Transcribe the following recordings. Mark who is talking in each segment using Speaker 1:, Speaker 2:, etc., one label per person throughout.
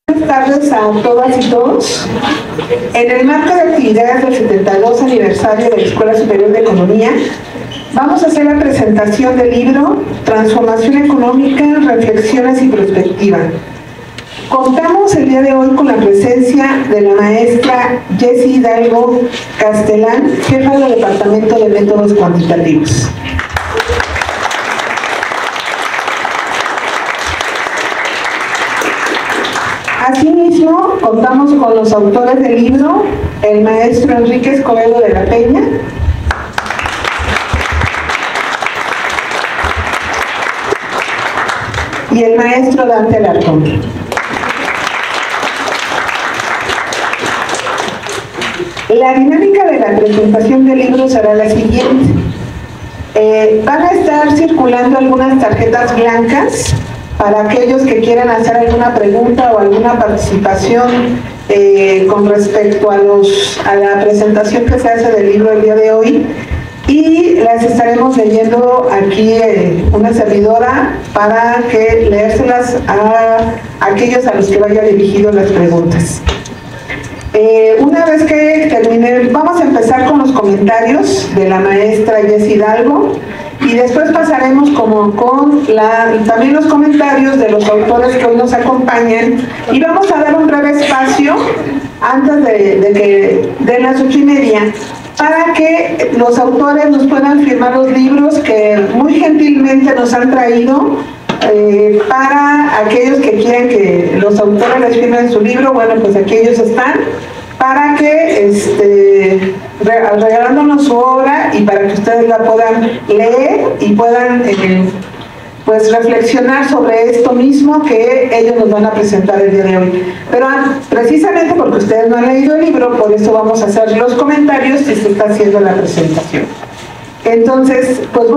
Speaker 1: Buenas tardes a todas y todos. En el marco de actividades del 72 aniversario de la Escuela Superior de Economía, vamos a hacer la presentación del libro Transformación Económica, Reflexiones y Prospectiva. Contamos el día de hoy con la presencia de la maestra Jessie Hidalgo Castelán, jefa del Departamento de Métodos Cuantitativos. Asimismo, contamos con los autores del libro, el maestro Enrique Escobedo de la Peña, y el maestro Dante Alarcón. La dinámica de la presentación del libro será la siguiente. Van a estar circulando algunas tarjetas blancas para aquellos que quieran hacer alguna pregunta o alguna participación con respecto a la presentación que se hace del libro el día de hoy, y las estaremos leyendo aquí una servidora para que leérselas a aquellos a los que vaya dirigido las preguntas. Una vez que termine, vamos a empezar con los comentarios de la maestra Jessie Hidalgo y después pasaremos también los comentarios de los autores que hoy nos acompañan, y vamos a dar un breve espacio antes de que den las 8:30 para que los autores nos puedan firmar los libros que muy gentilmente nos han traído. Para aquellos que quieran que los autores les firmen su libro, bueno, pues aquí ellos están, para que regalándonos su obra y para que ustedes la puedan leer y puedan pues reflexionar sobre esto mismo que ellos nos van a presentar el día de hoy. Pero precisamente porque ustedes no han leído el libro, por eso vamos a hacer los comentarios y se está haciendo la presentación. Entonces, pues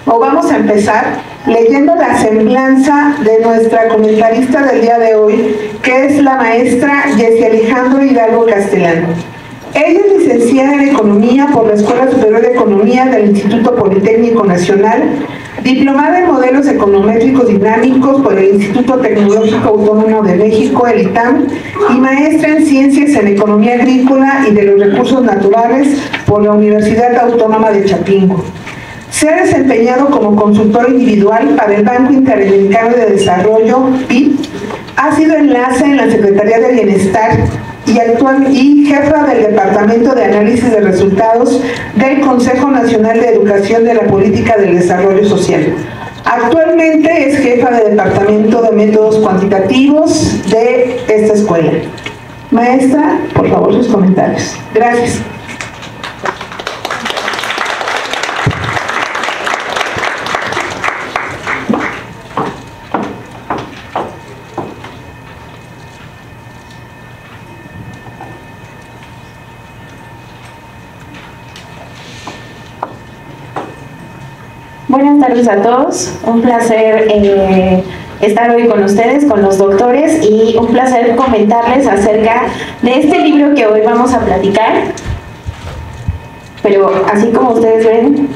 Speaker 1: vamos a empezar leyendo la semblanza de nuestra comentarista del día de hoy, que es la maestra Jessie Alejandro Hidalgo Castelán. Ella es licenciada en Economía por la Escuela Superior de Economía del Instituto Politécnico Nacional, diplomada en Modelos Econométricos Dinámicos por el Instituto Tecnológico Autónomo de México, el ITAM, y maestra en Ciencias en Economía Agrícola y de los Recursos Naturales por la Universidad Autónoma de Chapingo. Se ha desempeñado como consultor individual para el Banco Interamericano de Desarrollo, BID, ha sido enlace en la Secretaría de Bienestar y jefa del Departamento de Análisis de Resultados del Consejo Nacional de Educación de la Política del Desarrollo Social. Actualmente es jefa del Departamento de Métodos Cuantitativos de esta escuela. Maestra, por favor, sus comentarios. Gracias.
Speaker 2: Buenas tardes a todos, un placer estar hoy con ustedes, con los doctores, y un placer comentarles acerca de este libro que hoy vamos a platicar. Pero así como ustedes ven,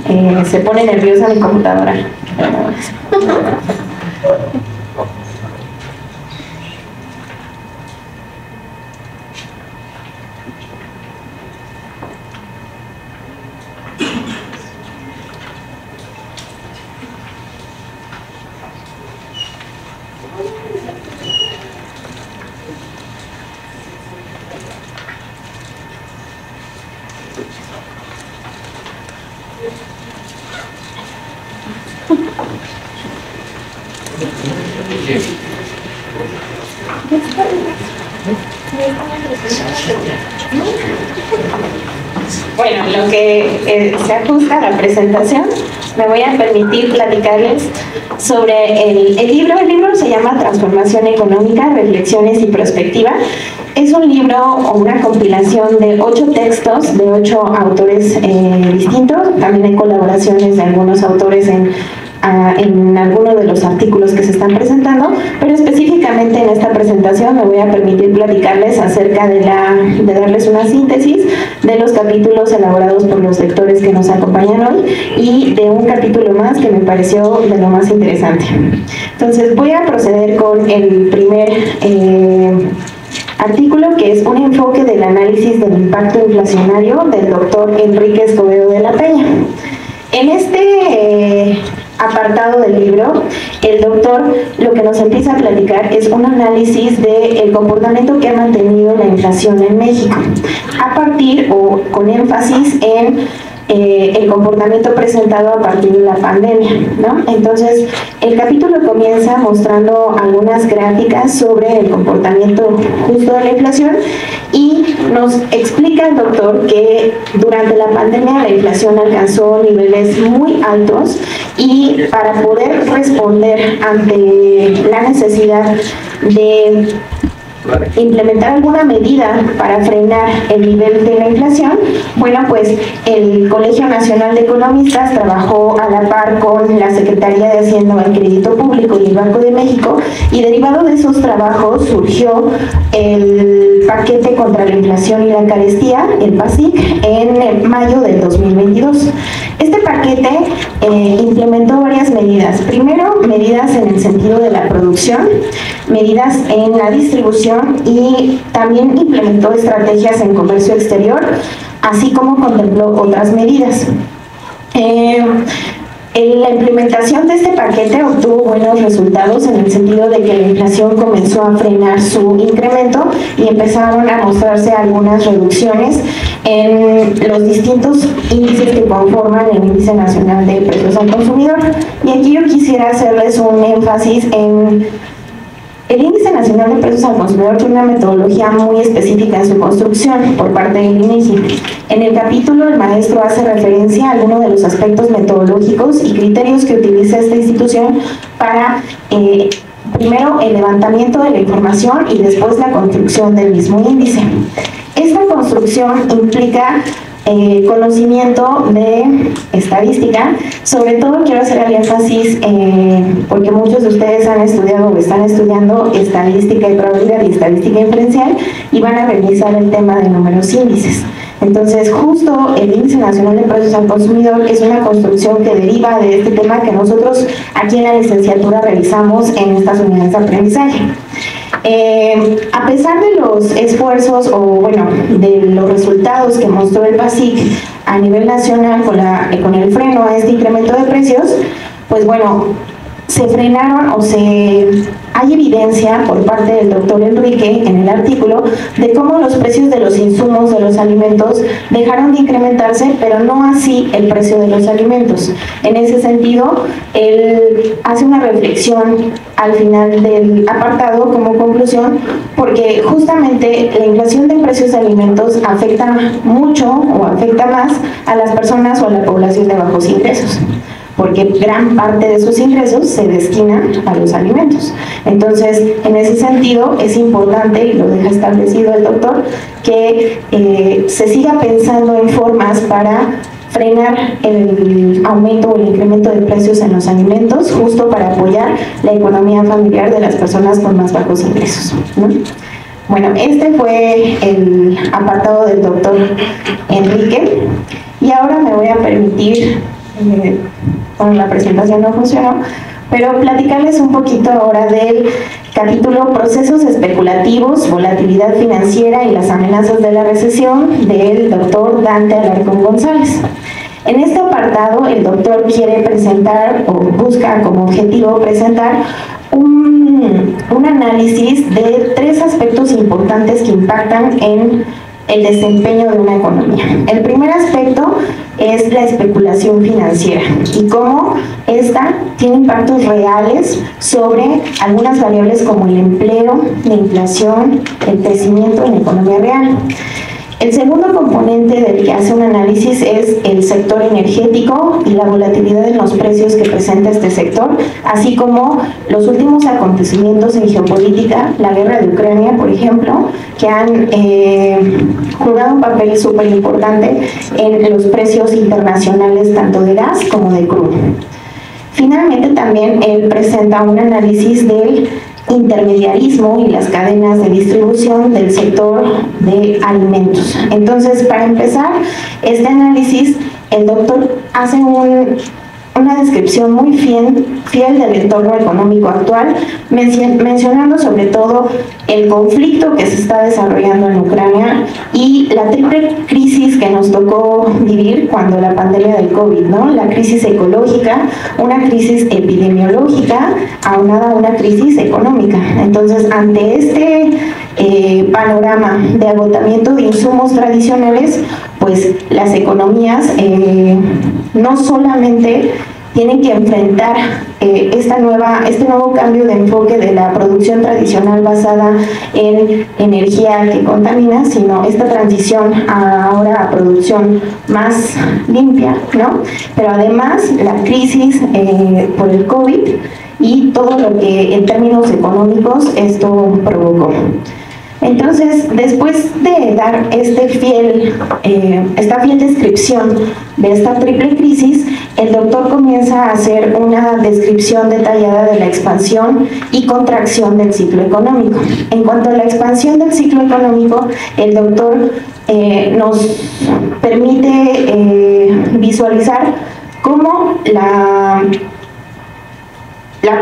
Speaker 2: se pone nerviosa mi computadora. Bueno, lo que se ajusta a la presentación, me voy a permitir platicarles sobre el libro. El libro se llama Transformación Económica, Reflexiones y Prospectiva. Es un libro o una compilación de 8 textos de 8 autores distintos. También hay colaboraciones de algunos autores en en alguno de los artículos que se están presentando, pero específicamente en esta presentación me voy a permitir platicarles acerca de darles una síntesis de los capítulos elaborados por los lectores que nos acompañan hoy y de un capítulo más que me pareció de lo más interesante. Entonces voy a proceder con el primer artículo, que es un enfoque del análisis del impacto inflacionario del doctor Enrique Escobedo de la Peña. En este apartado del libro, el doctor lo que nos empieza a platicar es un análisis del comportamiento que ha mantenido la inflación en México, a partir o con énfasis en el comportamiento presentado a partir de la pandemia, ¿no? Entonces, el capítulo comienza mostrando algunas gráficas sobre el comportamiento justo de la inflación y nos explica el doctor que durante la pandemia la inflación alcanzó niveles muy altos y para poder responder ante la necesidad de implementar alguna medida para frenar el nivel de la inflación, bueno, pues el Colegio Nacional de Economistas trabajó a la par con la Secretaría de Hacienda y Crédito Público y el Banco de México, y derivado de esos trabajos surgió el paquete contra la inflación y la carestía, el PASIC, en mayo del 2022. Este paquete implementó varias medidas. Primero, medidas en el sentido de la producción, medidas en la distribución y también implementó estrategias en comercio exterior, así como contempló otras medidas. La implementación de este paquete obtuvo buenos resultados en el sentido de que la inflación comenzó a frenar su incremento y empezaron a mostrarse algunas reducciones en los distintos índices que conforman el Índice Nacional de Precios al Consumidor. Y aquí yo quisiera hacerles un énfasis en el Índice Nacional de Precios al Consumidor. Tiene una metodología muy específica en su construcción por parte del INEGI. En el capítulo, el maestro hace referencia a algunos de los aspectos metodológicos y criterios que utiliza esta institución para, primero, el levantamiento de la información y después la construcción del mismo índice. Esta construcción implica conocimiento de estadística. Sobre todo quiero hacer el énfasis porque muchos de ustedes han estudiado o están estudiando estadística y probabilidad y estadística inferencial y van a revisar el tema de números índices. Entonces, justo el Índice Nacional de Precios al Consumidor es una construcción que deriva de este tema que nosotros aquí en la licenciatura realizamos en estas unidades de aprendizaje. A pesar de los esfuerzos o bueno, de los resultados que mostró el PASIC a nivel nacional con el freno a este incremento de precios, pues bueno, se frenaron o hay evidencia por parte del doctor Enrique en el artículo de cómo los precios de los insumos de los alimentos dejaron de incrementarse, pero no así el precio de los alimentos. En ese sentido, él hace una reflexión al final del apartado como conclusión, porque justamente la inflación de precios de alimentos afecta mucho o afecta más a las personas o a la población de bajos ingresos, porque gran parte de sus ingresos se destina a los alimentos. Entonces, en ese sentido, es importante, y lo deja establecido el doctor, que se siga pensando en formas para frenar el aumento o el incremento de precios en los alimentos, justo para apoyar la economía familiar de las personas con más bajos ingresos, ¿no? Bueno, este fue el apartado del doctor Enrique, y ahora me voy a permitir, bueno, la presentación no funcionó, pero platicarles un poquito ahora del capítulo Procesos especulativos, volatilidad financiera y las amenazas de la recesión, del doctor Dante Alarcón González. En este apartado, el doctor quiere presentar o busca como objetivo presentar un análisis de tres aspectos importantes que impactan en el desempeño de una economía. El primer aspecto es la especulación financiera y cómo esta tiene impactos reales sobre algunas variables como el empleo, la inflación, el crecimiento en la economía real. El segundo componente del que hace un análisis es el sector energético y la volatilidad en los precios que presenta este sector, así como los últimos acontecimientos en geopolítica, la guerra de Ucrania, por ejemplo, que han jugado un papel súper importante en los precios internacionales tanto de gas como de crudo. Finalmente, también él presenta un análisis del intermediarismo y las cadenas de distribución del sector de alimentos. Entonces, para empezar este análisis, el doctor hace una descripción muy fiel del entorno económico actual, mencionando sobre todo el conflicto que se está desarrollando en Ucrania y la triple crisis que nos tocó vivir cuando la pandemia del COVID, ¿no? La crisis ecológica, una crisis epidemiológica, aunada a una crisis económica. Entonces, ante este panorama de agotamiento de insumos tradicionales, pues las economías no solamente tienen que enfrentar este nuevo cambio de enfoque de la producción tradicional basada en energía que contamina, sino esta transición ahora a producción más limpia, ¿no? Pero además la crisis por el COVID y todo lo que en términos económicos esto provocó. Entonces, después de dar esta fiel descripción de esta triple crisis, el doctor comienza a hacer una descripción detallada de la expansión y contracción del ciclo económico. En cuanto a la expansión del ciclo económico, el doctor nos permite visualizar cómo la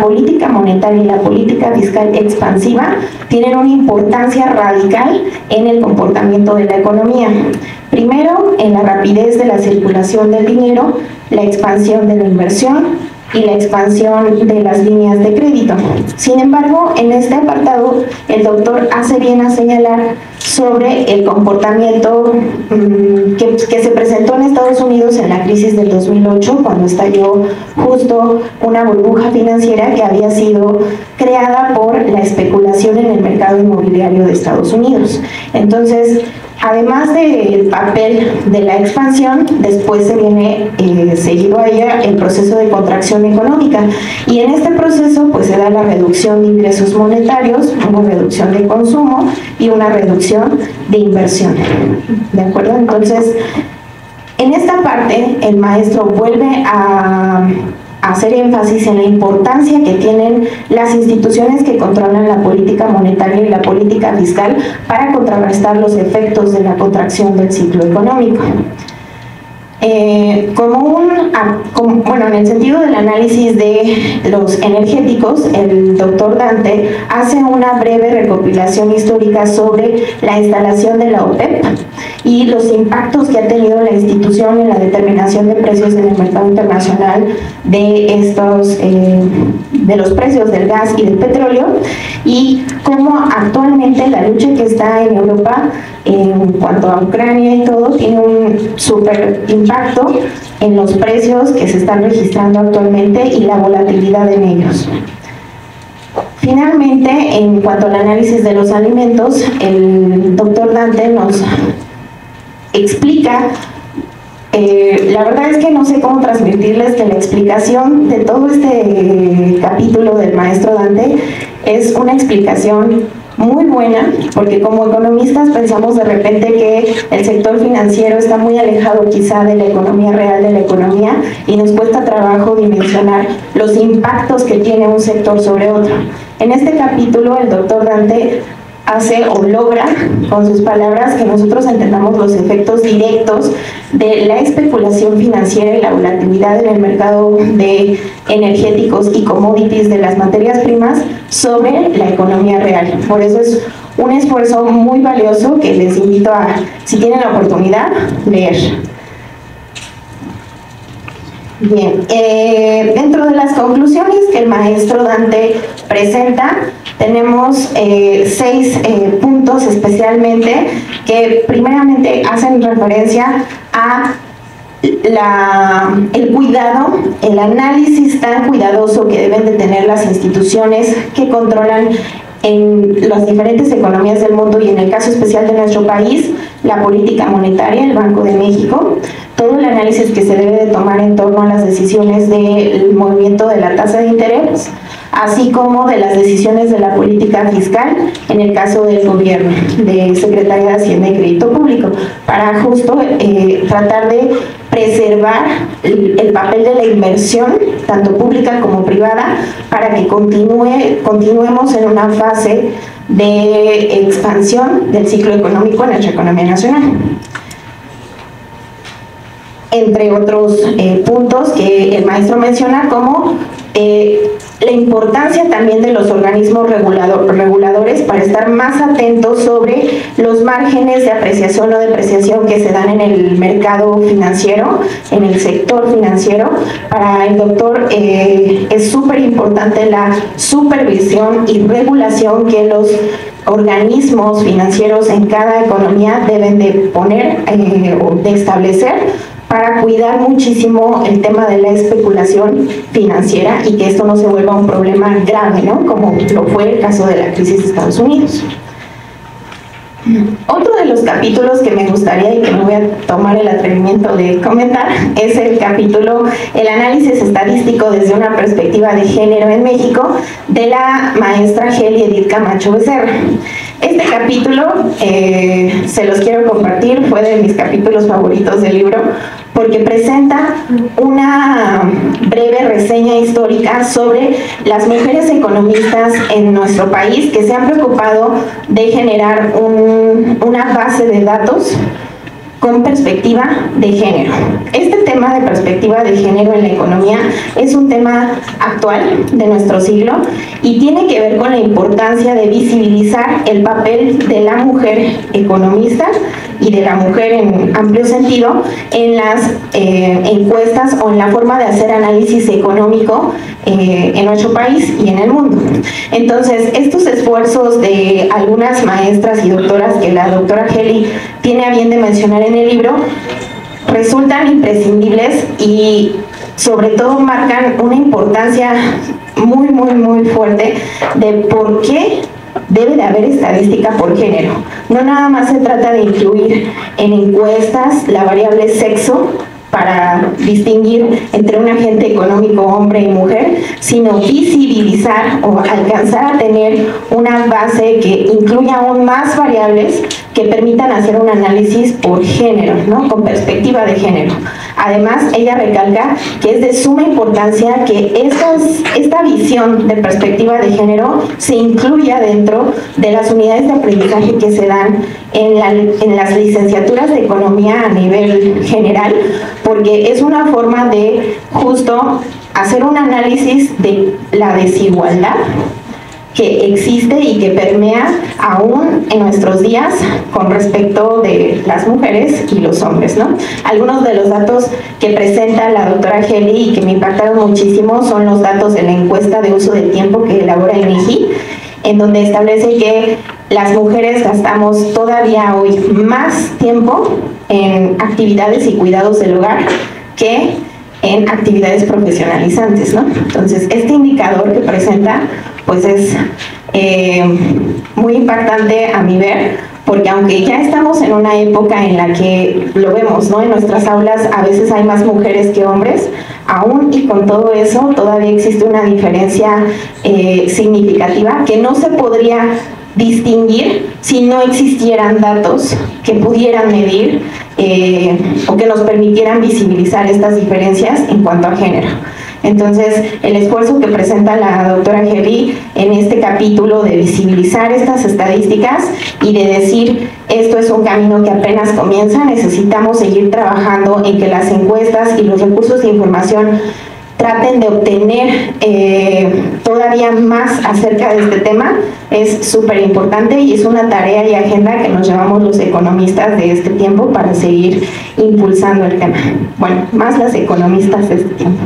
Speaker 2: política monetaria y la política fiscal expansiva tienen una importancia radical en el comportamiento de la economía. Primero, en la rapidez de la circulación del dinero, la expansión de la inversión y la expansión de las líneas de crédito. Sin embargo, en este apartado, el doctor hace bien a señalar sobre el comportamiento que se presentó en Estados Unidos en la crisis del 2008, cuando estalló justo una burbuja financiera que había sido creada por la especulación en el mercado inmobiliario de Estados Unidos. Entonces, además del papel de la expansión, después se viene seguido a ella el proceso de contracción económica, y en este proceso pues se da la reducción de ingresos monetarios, una reducción de consumo y una reducción de inversión. ¿De acuerdo? Entonces, en esta parte el maestro vuelve a hacer énfasis en la importancia que tienen las instituciones que controlan la política monetaria y la política fiscal para contrarrestar los efectos de la contracción del ciclo económico. En el sentido del análisis de los energéticos, el doctor Dante hace una breve recopilación histórica sobre la instalación de la OPEP y los impactos que ha tenido la institución en la determinación de precios en el mercado internacional de los precios del gas y del petróleo, y cómo actualmente la lucha que está en Europa en cuanto a Ucrania y todo tiene un súper impacto en los precios que se están registrando actualmente y la volatilidad en ellos. Finalmente, en cuanto al análisis de los alimentos, el doctor Dante nos explica, la verdad es que no sé cómo transmitirles que la explicación de todo este capítulo del maestro Dante es una explicación muy buena, porque como economistas pensamos de repente que el sector financiero está muy alejado quizá de la economía real, de la economía, y nos cuesta trabajo dimensionar los impactos que tiene un sector sobre otro. En este capítulo el doctor Dante hace o logra con sus palabras que nosotros entendamos los efectos directos de la especulación financiera y la volatilidad en el mercado de energéticos y commodities de las materias primas sobre la economía real. Por eso es un esfuerzo muy valioso que les invito a, si tienen la oportunidad, leer. Bien, dentro de las conclusiones que el maestro Dante presenta, tenemos 6 puntos especialmente que primeramente hacen referencia a el cuidado, el análisis tan cuidadoso que deben de tener las instituciones que controlan en las diferentes economías del mundo, y en el caso especial de nuestro país, la política monetaria, el Banco de México, todo el análisis que se debe de tomar en torno a las decisiones del movimiento de la tasa de interés, así como de las decisiones de la política fiscal en el caso del gobierno, de Secretaría de Hacienda y Crédito Público, para justo tratar de preservar el papel de la inversión, tanto pública como privada, para que continuemos en una fase de expansión del ciclo económico en nuestra economía nacional. Entre otros puntos que el maestro menciona, como la importancia también de los organismos reguladores para estar más atentos sobre los márgenes de apreciación o depreciación que se dan en el mercado financiero, en el sector financiero. Para el doctor es súper importante la supervisión y regulación que los organismos financieros en cada economía deben de poner o de establecer, para cuidar muchísimo el tema de la especulación financiera y que esto no se vuelva un problema grave, ¿no?, como lo fue el caso de la crisis de Estados Unidos. Otro de los capítulos que me gustaría y que me voy a tomar el atrevimiento de comentar es el capítulo El análisis estadístico desde una perspectiva de género en México, de la maestra Geli Edith Camacho Becerra. Este capítulo se los quiero compartir, fue de mis capítulos favoritos del libro, porque presenta una breve reseña histórica sobre las mujeres economistas en nuestro país que se han preocupado de generar una base de datos con perspectiva de género. Este tema de perspectiva de género en la economía es un tema actual de nuestro siglo y tiene que ver con la importancia de visibilizar el papel de la mujer economista y de la mujer en amplio sentido en las encuestas o en la forma de hacer análisis económico en nuestro país y en el mundo. Entonces, estos esfuerzos de algunas maestras y doctoras que la doctora Geli tiene a bien de mencionar en el libro resultan imprescindibles y sobre todo marcan una importancia muy fuerte de por qué debe de haber estadística por género. No nada más se trata de incluir en encuestas la variable sexo para distinguir entre un agente económico hombre y mujer, sino visibilizar o alcanzar a tener una base que incluya aún más variables que permitan hacer un análisis por género, ¿no?, con perspectiva de género. Además, ella recalca que es de suma importancia que esta visión de perspectiva de género se incluya dentro de las unidades de aprendizaje que se dan en las licenciaturas de economía a nivel general, porque es una forma de justo hacer un análisis de la desigualdad que existe y que permea aún en nuestros días con respecto de las mujeres y los hombres, ¿no? Algunos de los datos que presenta la doctora Geli y que me impactaron muchísimo son los datos de la encuesta de uso del tiempo que elabora INEGI, en donde establece que las mujeres gastamos todavía hoy más tiempo en actividades y cuidados del hogar que en actividades profesionalizantes, ¿no? Entonces, este indicador que presenta pues es muy impactante a mi ver, porque aunque ya estamos en una época en la que lo vemos, ¿no?, en nuestras aulas a veces hay más mujeres que hombres, aún y con todo eso todavía existe una diferencia significativa que no se podría distinguir si no existieran datos que pudieran medir o que nos permitieran visibilizar estas diferencias en cuanto a género. Entonces, el esfuerzo que presenta la doctora Geli en este capítulo de visibilizar estas estadísticas y de decir esto es un camino que apenas comienza, necesitamos seguir trabajando en que las encuestas y los recursos de información traten de obtener todavía más acerca de este tema, es súper importante y es una tarea y agenda que nos llevamos los economistas de este tiempo para seguir impulsando el tema. Bueno, más las economistas de este tiempo.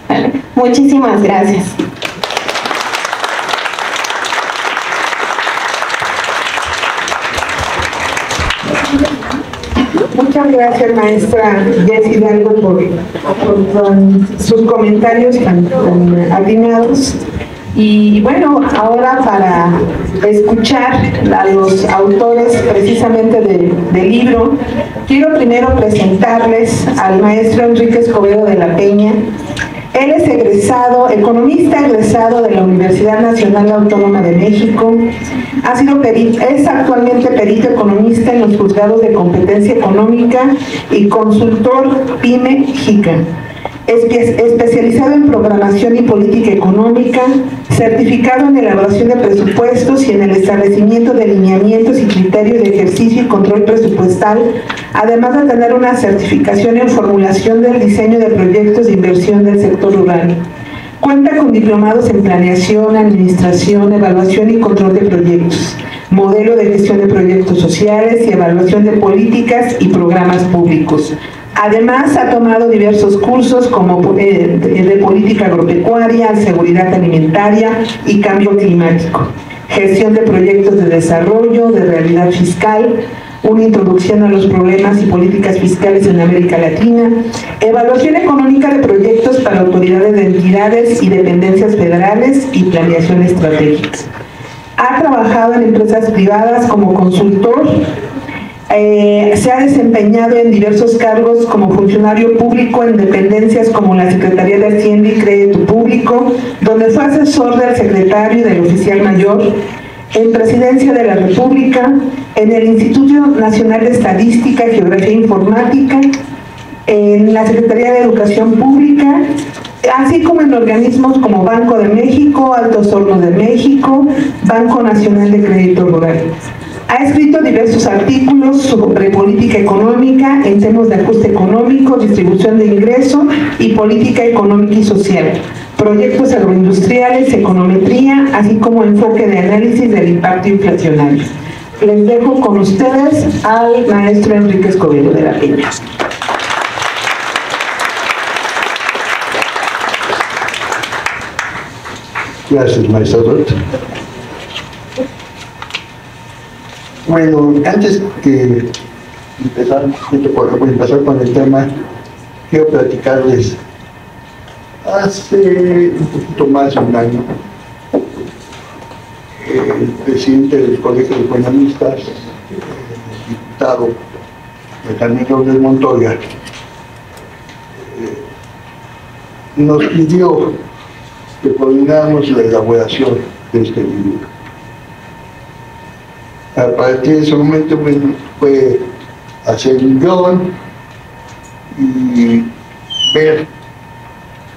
Speaker 2: Vale. Muchísimas gracias.
Speaker 1: Muchas gracias, maestra Jess Hidalgo, por sus comentarios tan atinados. Y bueno, ahora para escuchar a los autores precisamente del libro, quiero primero presentarles al maestro Enrique Escobedo de la Peña. Él es economista egresado de la Universidad Nacional Autónoma de México. Es actualmente perito economista en los juzgados de competencia económica y consultor PYME-JICA. Especializado en programación y política económica, certificado en elaboración de presupuestos y en el establecimiento de lineamientos y criterios de ejercicio y control presupuestal, además de tener una certificación en formulación del diseño de proyectos de inversión del sector rural. Cuenta con diplomados en planeación, administración, evaluación y control de proyectos, modelo de gestión de proyectos sociales y evaluación de políticas y programas públicos. Además, ha tomado diversos cursos como de política agropecuaria, seguridad alimentaria y cambio climático, gestión de proyectos de desarrollo, de realidad fiscal, una introducción a los problemas y políticas fiscales en América Latina, evaluación económica de proyectos para autoridades de entidades y dependencias federales y planeación estratégica. Ha trabajado en empresas privadas como consultor. Se ha desempeñado en diversos cargos como funcionario público en dependencias como la Secretaría de Hacienda y Crédito Público, donde fue asesor del secretario y del oficial mayor, en Presidencia de la República, en el Instituto Nacional de Estadística, Geografía e Informática, en la Secretaría de Educación Pública, así como en organismos como Banco de México, Altos Hornos de México, Banco Nacional de Crédito Rural. Ha escrito diversos artículos sobre política económica en temas de ajuste económico, distribución de ingresos y política económica y social, proyectos agroindustriales, econometría, así como enfoque de análisis del impacto inflacionario. Les dejo con ustedes al maestro Enrique Escobedo de la Peña.
Speaker 3: Gracias, maestra Ruth. Bueno, antes que empezar con el tema, quiero platicarles. Hace un poquito más de un año, el presidente del Colegio de Economistas, el diputado Camilo del Montoya, nos pidió que coordináramos la elaboración de este libro. A partir de ese momento, bueno, fue hacer un guión y ver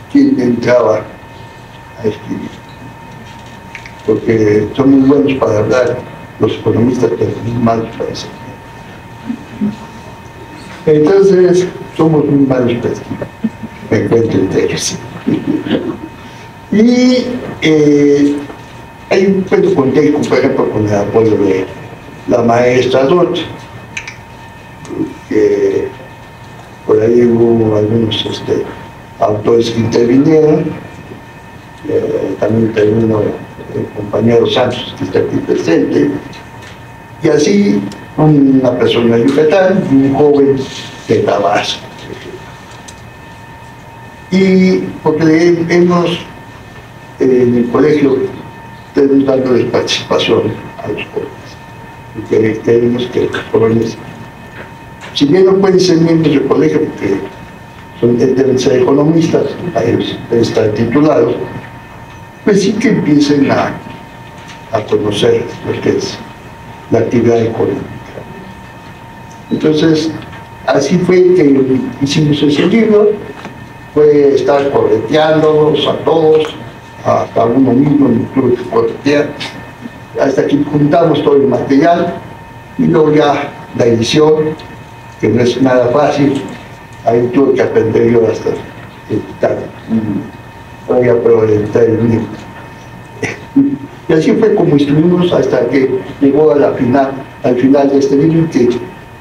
Speaker 3: quién entraba a escribir. Porque son muy buenos para hablar los economistas, pero muy malos para escribir. Entonces, somos muy malos para escribir. Me encuentro entre ellos. Y hay un cuento contexto, por ejemplo, con el apoyo de la maestra Ruth, que por ahí hubo algunos autores que intervinieron, también intervino el compañero Santos, que está aquí presente, y así una persona de Yucatán y un joven de Tabasco. Y porque hemos, en el colegio, estamos dándoles participación a los jóvenes. Porque queremos que los jóvenes, si bien no pueden ser miembros del colegio, porque deben ser economistas, a ellos deben estar titulados, pues sí que empiecen a conocer lo que es la actividad económica. Entonces, así fue que hicimos ese libro, fue estar correteándonos a todos, hasta uno mismo me tuve que corretear, hasta que juntamos todo el material, y luego ya la edición, que no es nada fácil, ahí tuve que aprender yo hasta editar, voy a editar el libro. Y así fue como estuvimos hasta que llegó al final de este libro, que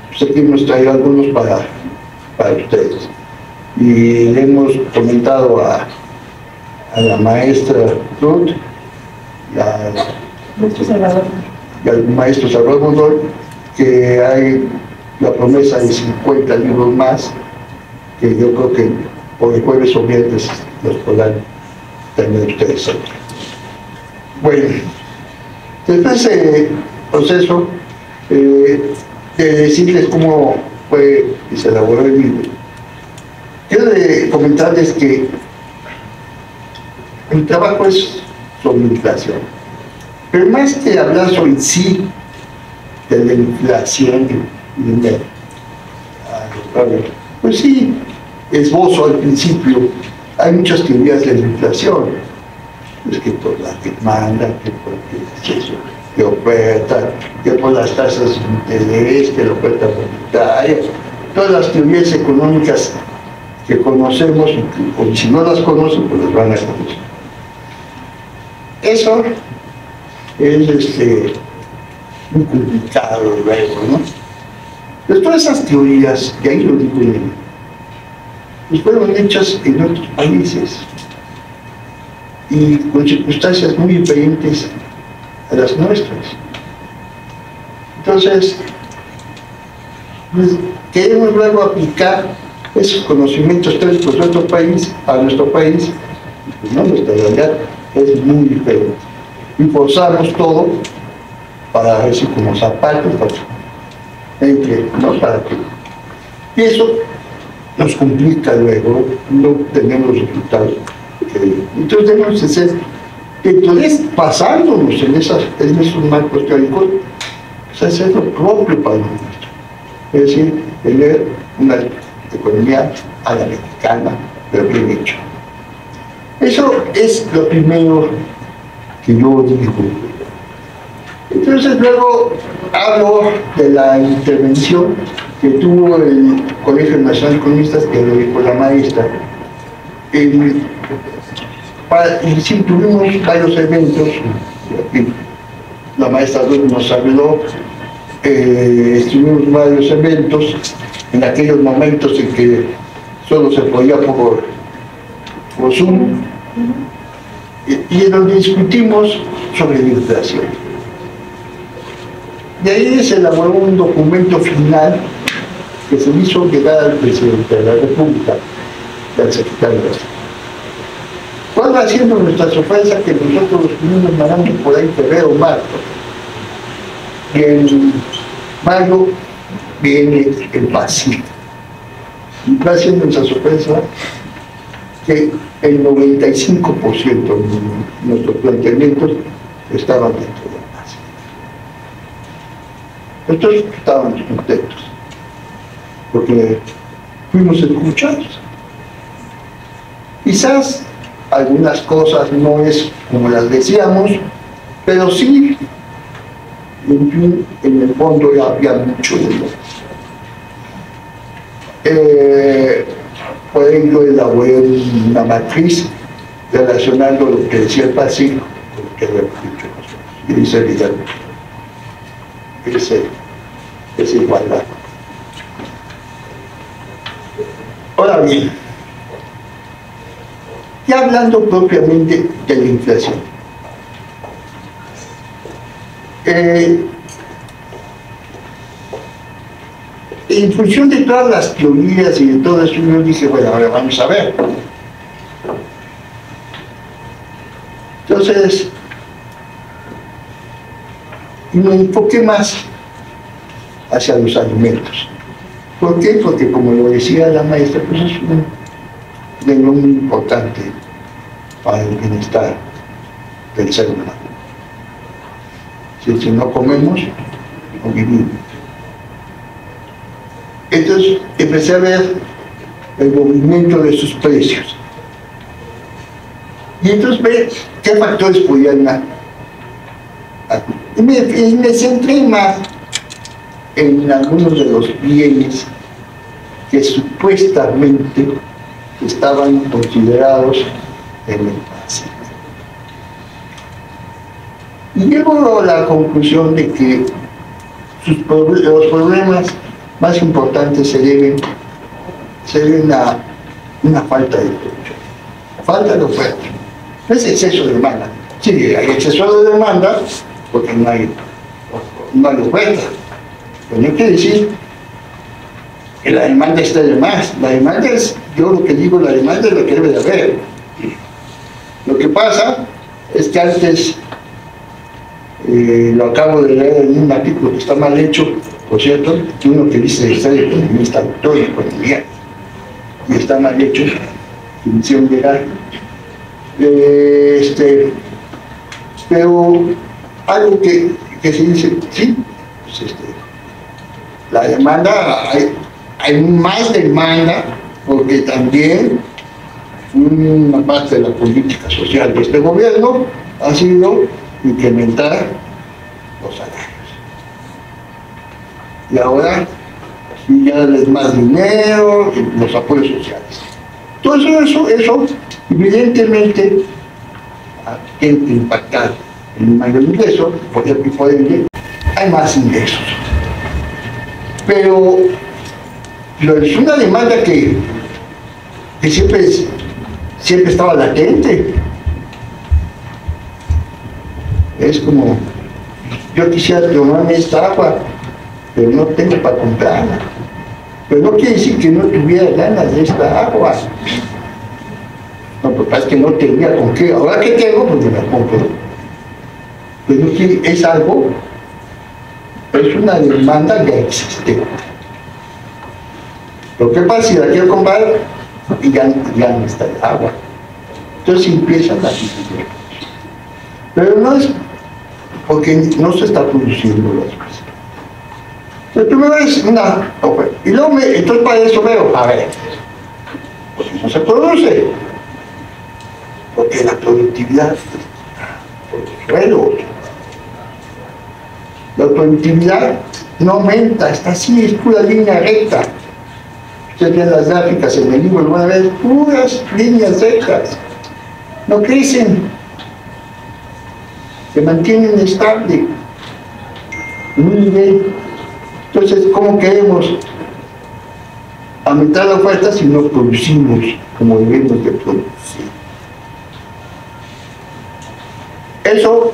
Speaker 3: pues aquí hemos traído algunos para ustedes. Y le hemos comentado a la maestra Ruth y al maestro Salvador Mondor que hay la promesa de 50 libros más, que yo creo que por el jueves o viernes los podrán tener ustedes aquí. Bueno, después del proceso de decirles cómo fue que se elaboró el libro, quiero comentarles que mi trabajo es sobre inflación. Pero más que hablar sobre sí de la inflación, pues sí, esbozo al principio, hay muchas teorías de la inflación, es que por la demanda, que por el exceso de oferta, que por las tasas de interés, que la oferta monetaria, todas las teorías económicas que conocemos, o si no las conocen, pues las van a conocer. Eso es muy complicado luego, ¿no? Pero todas esas teorías, que ahí lo digo en el, pues fueron hechas en otros países y con circunstancias muy diferentes a las nuestras. Entonces, pues, queremos luego aplicar esos conocimientos teóricos de otro país a nuestro país, y pues no, nuestra realidad es muy diferente. Y forzamos todo para ver si como zapatos, ¿no? Para que. Y eso nos complica luego, no tenemos resultados. Entonces debemos de ser, entonces basándonos en esos marcos teóricos, pues hacer lo propio para nosotros. Es decir, tener una economía a la mexicana, pero bien hecho. Eso es lo primero que yo digo. Entonces luego hablo de la intervención que tuvo el Colegio Nacional de Economistas, que lo dijo la maestra. Y sí, tuvimos varios eventos, la maestra nos habló, estuvimos varios eventos en aquellos momentos en que solo se podía por Zoom, y en donde discutimos sobre la inflación. De ahí se elaboró un documento final que se hizo llegar al presidente de la República, al secretario de Estado. ¿Cuál va siendo nuestra sorpresa? Que nosotros los primeros mandamos por ahí febrero, marzo, y en mayo viene el vacío. Y va siendo nuestra sorpresa que el 95% de nuestros planteamientos estaban dentro del vacío. Nosotros estábamos contentos, porque fuimos escuchados. Quizás algunas cosas no es como las decíamos, pero sí, en fin, en el fondo ya había mucho de lo. Por ello elaboré una matriz relacionando lo que decía el Pacífico con lo que habíamos dicho nosotros. Y dice evidente, esa igualdad. Ahora bien, ya hablando propiamente de la inflación, en función de todas las teorías y de todo eso, yo dije, bueno, ahora vamos a ver. Entonces, me enfoqué más hacia los alimentos. ¿Por qué? Porque, como lo decía la maestra, pues es un lengua muy importante para el bienestar del ser humano. Si no comemos, no vivimos. Entonces empecé a ver el movimiento de sus precios. Y entonces ver qué factores podían y me centré más en algunos de los bienes que supuestamente estaban considerados en el Pacífico. Y llego a la conclusión de que los problemas más importantes se deben a una falta de producción, falta de oferta. No es exceso de demanda. Sí, hay exceso de demanda porque no hay oferta. Pero no quiere decir que la demanda esté de más. La demanda es, yo lo que digo, la demanda es lo que debe de haber. Lo que pasa es que antes, lo acabo de leer en un artículo que está mal hecho, por cierto, que uno que dice que soy economista, doctor en economía, y está mal hecho, que me hicieron llegar, Pero algo que se dice, sí, pues la demanda, hay más demanda, porque también una parte de la política social de este gobierno ha sido incrementar los salarios. Y ahora sí ya les más dinero, los apoyos sociales. Todo eso evidentemente tiene que impactar en un mayor ingreso, porque por ende hay más ingresos. Pero es una demanda que siempre estaba latente. Es como, yo quisiera tomarme esta agua, pero no tengo para comprarla. Pero no quiere decir que no tuviera ganas de esta agua. No, porque es que no tenía con qué. Ahora que tengo, pues me la compro. Pero no quiere, es algo, es una demanda que existe. Lo que pasa si la quiero comprar y ya no está el agua. Entonces empiezan las dificultades. Pero no es porque no se está produciendo las cosas. Pero primero es una oferta. Y luego entonces para eso veo, a ver, pues no se produce. Porque la productividad, por los suelos, la productividad no aumenta, está así, es pura línea recta. Ustedes ven las gráficas en el libro, lo van a ver, puras líneas rectas. No crecen, se mantienen estables en un nivel. Entonces, ¿cómo queremos aumentar la oferta si no producimos como debemos de producir? Eso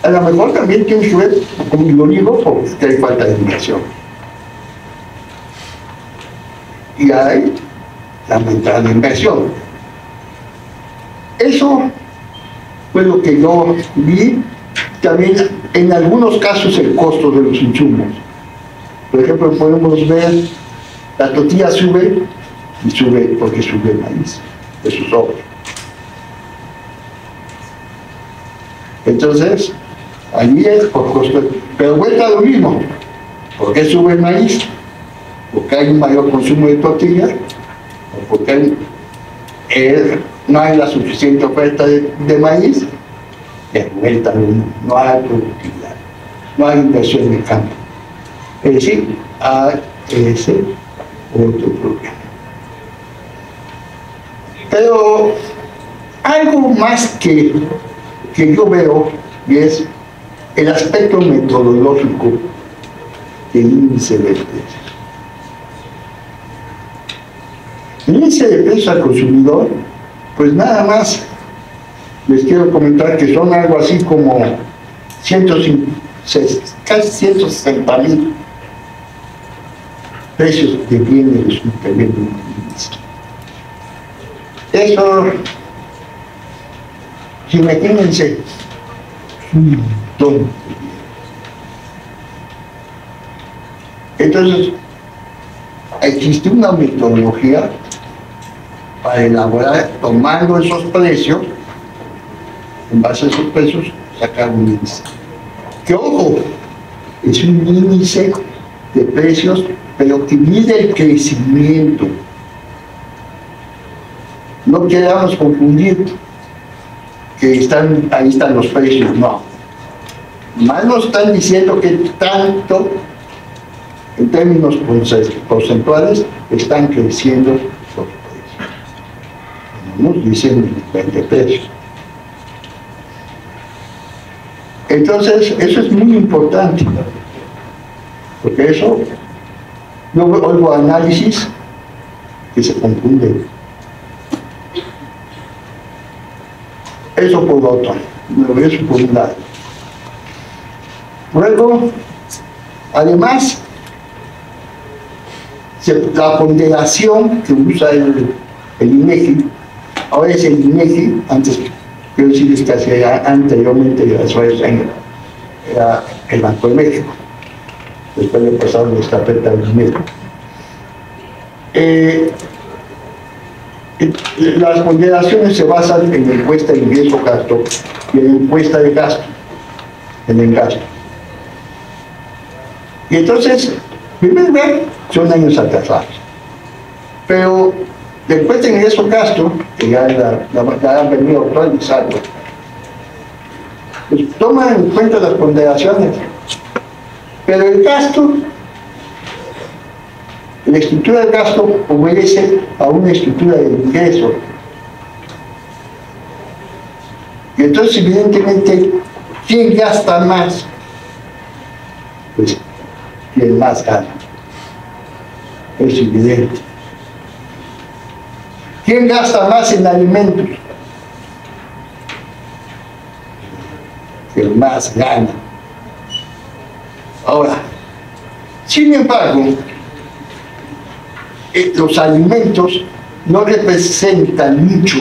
Speaker 3: a lo mejor también tiene que ver, como lo digo, porque hay falta de inversión. Y hay la aumentada de inversión. Eso fue lo que yo vi. También en algunos casos el costo de los insumos. Por ejemplo, podemos ver la tortilla sube y sube porque sube el maíz, eso es obvio. Entonces, allí es por costo, pero vuelta a lo mismo. ¿Por qué sube el maíz? Porque hay un mayor consumo de tortilla, o porque no hay la suficiente oferta de maíz, y vuelta a lo mismo. No hay productividad, no hay inversión de campo. Es decir, hay ese otro problema. Pero algo más que yo veo, y es el aspecto metodológico del índice de precios. El índice de precios al consumidor, pues nada más les quiero comentar que son algo así como casi 160,000 precios de bienes de suplemento. Eso, imagínense, un montón. Entonces, existe una metodología para elaborar, tomando esos precios, en base a esos precios, sacar un índice. Que ojo, es un índice de precios, pero que mide el crecimiento. No queramos confundir que ahí están los precios, no. Más nos están diciendo que tanto, en términos porcentuales, están creciendo los precios. No nos dicen de precios. Entonces, eso es muy importante, porque eso, yo oigo análisis que se confunden. Eso por otro, eso por un lado. Luego, además, la ponderación que usa el INEGI, ahora es el INEGI, antes quiero decirles que hacía anteriormente, hace varios años, era el Banco de México. Después le pasaron la estafeta al INEGI. Las ponderaciones se basan en la encuesta de ingreso-gasto y en la encuesta de gasto, en el gasto. Y entonces, en primer lugar, son años atrasados. Pero la encuesta de ingreso-gasto, que ya la han venido actualizando, pues toma en cuenta las ponderaciones. Pero el gasto, la estructura del gasto obedece a una estructura de ingreso. Y entonces, evidentemente, ¿quién gasta más? Pues, quien más gana. Es evidente. ¿Quién gasta más en alimentos? Quien más gana. Ahora, sin embargo, los alimentos no representan mucho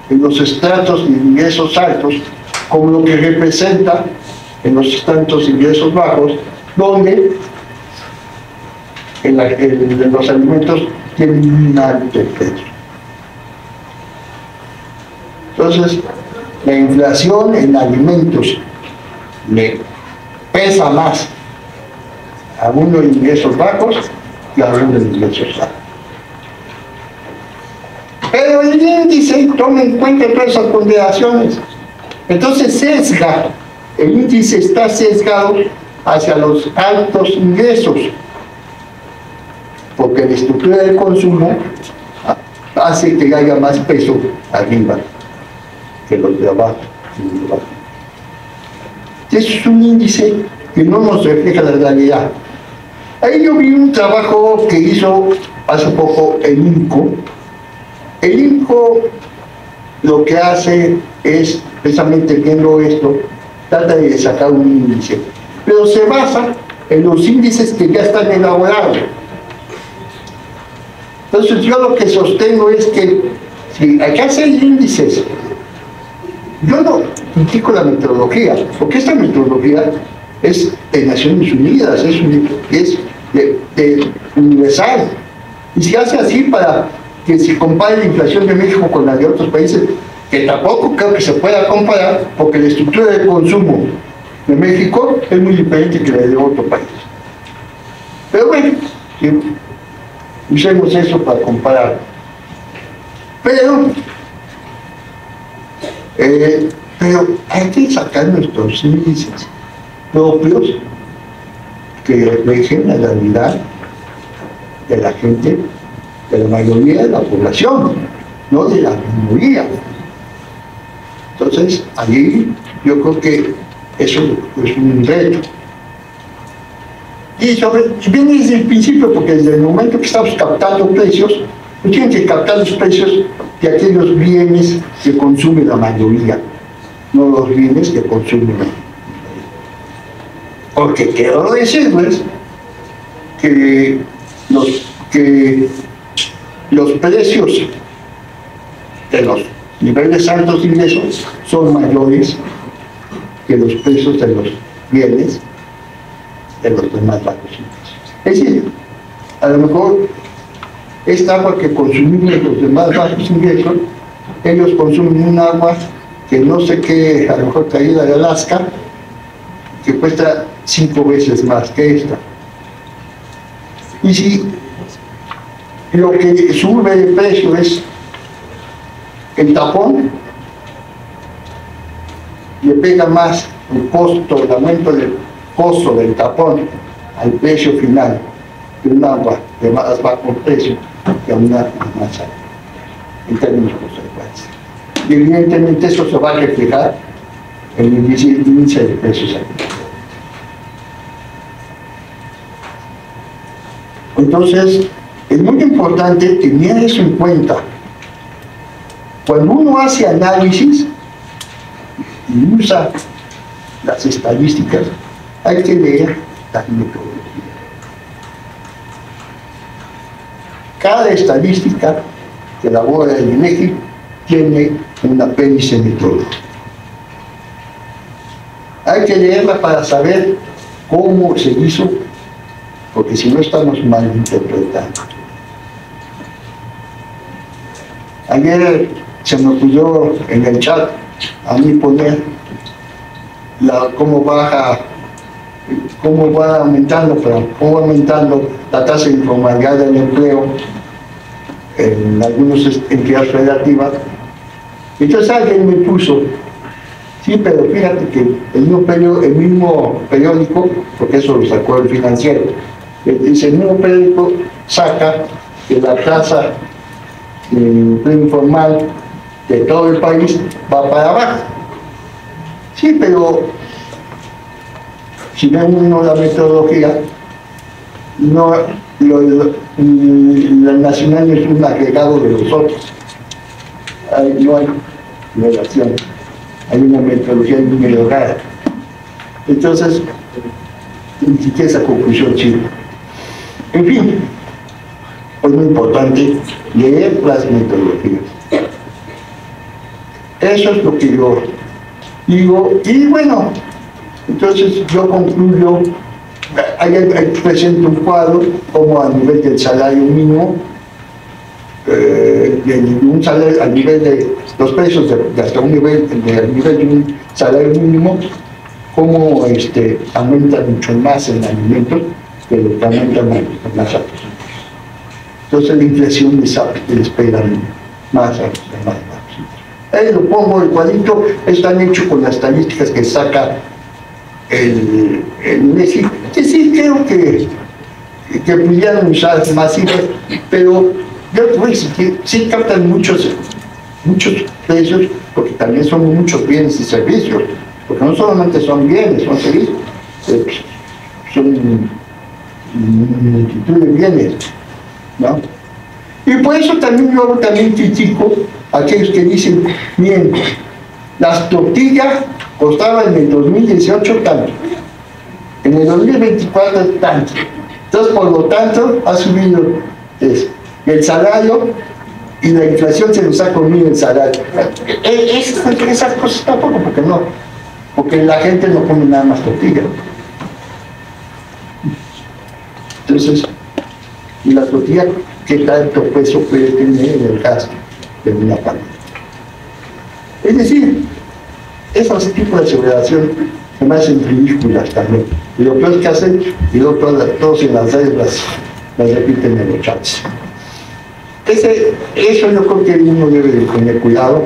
Speaker 3: en los estratos de ingresos altos como lo que representa en los estratos de ingresos bajos, donde en los alimentos tienen un alto precio. Entonces, la inflación en alimentos le pesa más a uno de ingresos bajos que a uno de ingresos altos. Pero el índice toma en cuenta todas esas ponderaciones. Entonces sesga, el índice está sesgado hacia los altos ingresos, porque la estructura del consumo hace que haya más peso arriba que los de abajo. Es un índice que no nos refleja la realidad. Ahí yo vi un trabajo que hizo hace poco el INCO. El INCO lo que hace es, precisamente viendo esto, trata de sacar un índice, pero se basa en los índices que ya están elaborados. Entonces yo lo que sostengo es que si hay que hacer índices, yo no critico la metodología, porque esta metodología es de Naciones Unidas, es de universal, y se hace así para que se compare la inflación de México con la de otros países, que tampoco creo que se pueda comparar, porque la estructura de consumo de México es muy diferente que la de otro país. Pero bueno, sí, usemos eso para comparar. Pero hay que sacar nuestros índices propios que reflejen la realidad de la gente, de la mayoría de la población, no de la minoría. Entonces, ahí yo creo que eso es un reto. Y viene desde el principio, porque desde el momento que estamos captando precios, pues tienen que captar los precios de aquellos bienes que consume la mayoría, no los bienes que consumen la mayoría. Porque quiero decirles que los precios de los niveles altos de ingresos son mayores que los precios de los bienes de los demás bajos ingresos. Es decir, a lo mejor esta agua que consumimos los demás bajos ingresos, ellos consumen un agua que no sé qué, a lo mejor traída de Alaska, que cuesta 5 veces más que esta. Y si lo que sube de precio es el tapón, le pega más el costo, el aumento del costo del tapón al precio final de un agua de más bajo precio que a una más alta, en términos porcentuales. Y evidentemente eso se va a reflejar en el índice de precios aquí. Entonces, es muy importante tener eso en cuenta. Cuando uno hace análisis y usa las estadísticas, hay que leer la metodología. Cada estadística que elabora el INEGI tiene un apéndice metodológico. Hay que leerla para saber cómo se hizo, porque si no estamos mal interpretando. Ayer se me ocurrió en el chat a mí poner cómo va aumentando la tasa de informalidad del empleo en algunas entidades federativas. Entonces alguien me puso, sí, pero fíjate que el mismo periódico, porque eso lo sacó el Financiero, dice, el mismo periódico saca que la tasa de empleo informal de todo el país va para abajo. Sí, pero si ve uno la metodología, la nacional es un agregado de los otros. No hay relación, hay una metodología muy rara. Entonces, ni siquiera esa conclusión sirve. En fin, es muy importante leer las metodologías. Eso es lo que yo digo, y bueno, entonces yo concluyo, ahí presento un cuadro como a nivel del salario mínimo, un salario, a nivel de los precios de hasta un nivel, de un salario mínimo, cómo aumentan mucho más en alimentos que lo que aumentan en las altas. Entonces la inflación les pega más a los demás. Ahí lo pongo igualito, están hechos con las estadísticas que saca el INEGI, que sí creo que pudieran usar más cifras, pero yo te voy a decir que sí captan muchos precios, porque también son muchos bienes y servicios, porque no solamente son bienes, son servicios, son multitud de bienes, ¿no? Y por eso también yo critico a aquellos que dicen, bien, las tortillas costaban en el 2018 tanto, en el 2024 tanto, entonces por lo tanto ha subido el salario y la inflación se nos ha comido el salario. Esas cosas tampoco, porque la gente no come nada más tortilla. Entonces, y la tortilla, ¿qué tanto peso puede tener en el gasto de una familia? Es decir, esos tipos de aseveración se me hacen ridículas también. Y lo peor que hacen, y luego todos en las redes las repiten en los chats. Eso yo creo que uno debe de tener cuidado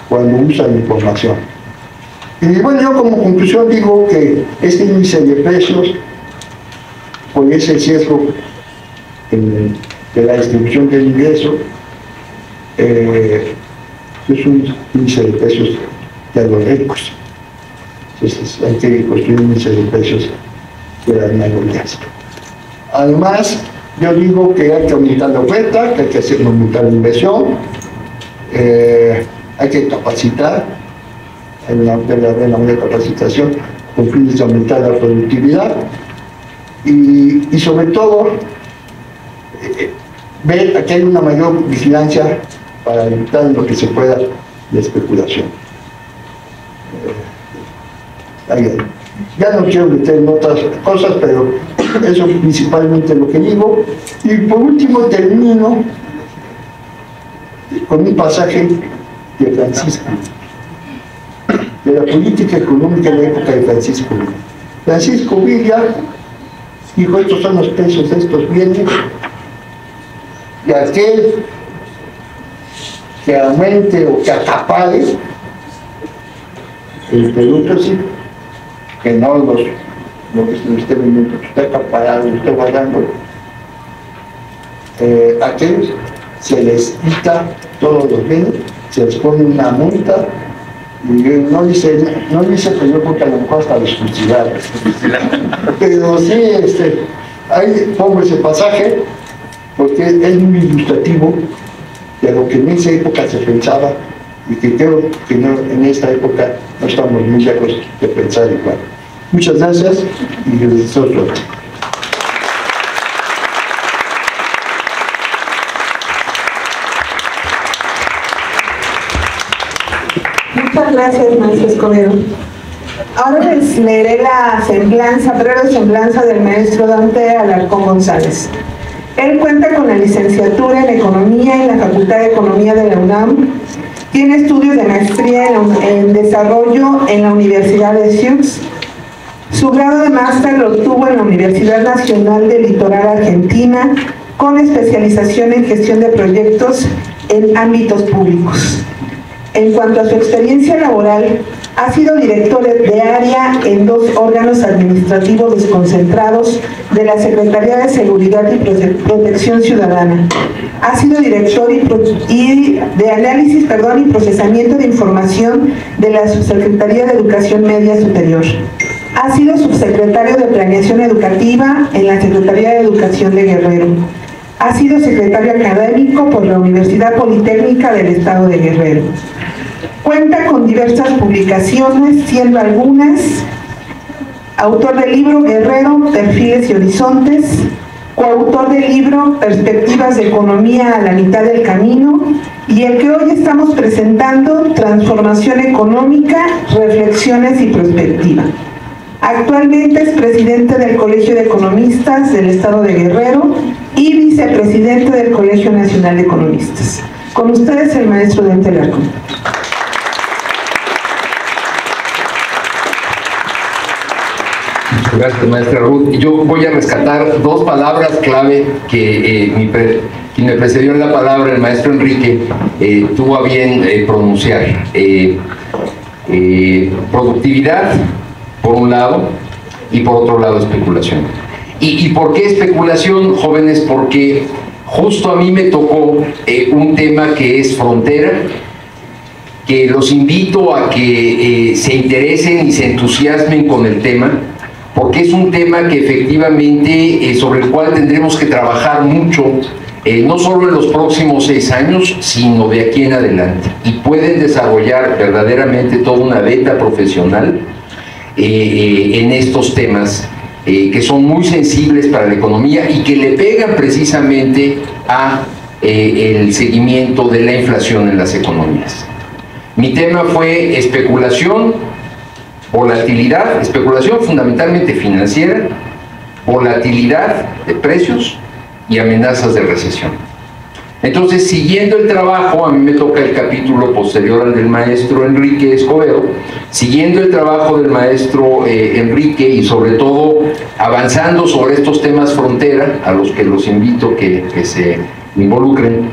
Speaker 3: cuando usa la información. Y bueno, yo como conclusión digo que este índice de precios, con ese sesgo de la distribución del ingreso, es un índice de precios de los ricos. Entonces hay que construir un índice de precios de las mayorías. Además, yo digo que hay que aumentar la oferta, que hay que hacer aumentar la inversión, hay que capacitar, la capacitación con fines de aumentar la productividad y sobre todo ver que hay una mayor vigilancia para evitar lo que se pueda la especulación. Ya no quiero meter en otras cosas, pero eso es principalmente lo que digo. Y por último termino con un pasaje de Francisco, de la política económica de la época de Francisco Villa. Francisco Villa dijo, estos son los precios de estos bienes, y aquel que aumente o que acapare el producto, sí, que no lo que se esté vendiendo, que esté acaparado, que esté guardando, a aquellos se les quita todos los bienes, se les pone una multa, y no dice, pero yo creo que a lo mejor hasta los fusilados. Pero sí, ahí pongo ese pasaje, porque es muy ilustrativo de lo que en esa época se pensaba, y que creo que en esta época no estamos muy lejos de pensar igual. Muchas gracias y les deseo suerte.
Speaker 1: Muchas gracias, maestro Escobedo. Ahora les leeré la semblanza, breve semblanza del maestro Dante Alarcón González. Él cuenta con la licenciatura en Economía en la Facultad de Economía de la UNAM. Tiene estudios de maestría en desarrollo en la Universidad de Sioux. Su grado de máster lo obtuvo en la Universidad Nacional del Litoral Argentina, con especialización en gestión de proyectos en ámbitos públicos. En cuanto a su experiencia laboral, ha sido director de área en 2 órganos administrativos desconcentrados de la Secretaría de Seguridad y Protección Ciudadana. Ha sido director de análisis y procesamiento de información de la Subsecretaría de Educación Media Superior. Ha sido subsecretario de Planeación Educativa en la Secretaría de Educación de Guerrero. Ha sido secretario académico por la Universidad Politécnica del Estado de Guerrero. Cuenta con diversas publicaciones, siendo algunas autor del libro Guerrero, Perfiles y Horizontes, coautor del libro Perspectivas de Economía a la mitad del camino, y el que hoy estamos presentando, Transformación Económica, Reflexiones y Prospectiva. Actualmente es presidente del Colegio de Economistas del Estado de Guerrero y vicepresidente del Colegio Nacional de Economistas. Con ustedes el maestro Dante Alarcón.
Speaker 4: Gracias, maestra Ruth. Yo voy a rescatar 2 palabras clave que quien me precedió en la palabra, el maestro Enrique, tuvo a bien pronunciar. Productividad, por un lado, y por otro lado, especulación. ¿Y por qué especulación, jóvenes? Porque justo a mí me tocó un tema que es frontera, que los invito a que se interesen y se entusiasmen con el tema, porque es un tema que efectivamente sobre el cual tendremos que trabajar mucho, no solo en los próximos 6 años, sino de aquí en adelante. Y pueden desarrollar verdaderamente toda una beta profesional en estos temas que son muy sensibles para la economía y que le pegan precisamente a el seguimiento de la inflación en las economías. Mi tema fue especulación, volatilidad, especulación fundamentalmente financiera, volatilidad de precios y amenazas de recesión. Entonces, siguiendo el trabajo, a mí me toca el capítulo posterior al del maestro Enrique Escobedo, siguiendo el trabajo del maestro Enrique y sobre todo avanzando sobre estos temas frontera, a los que los invito que se involucren,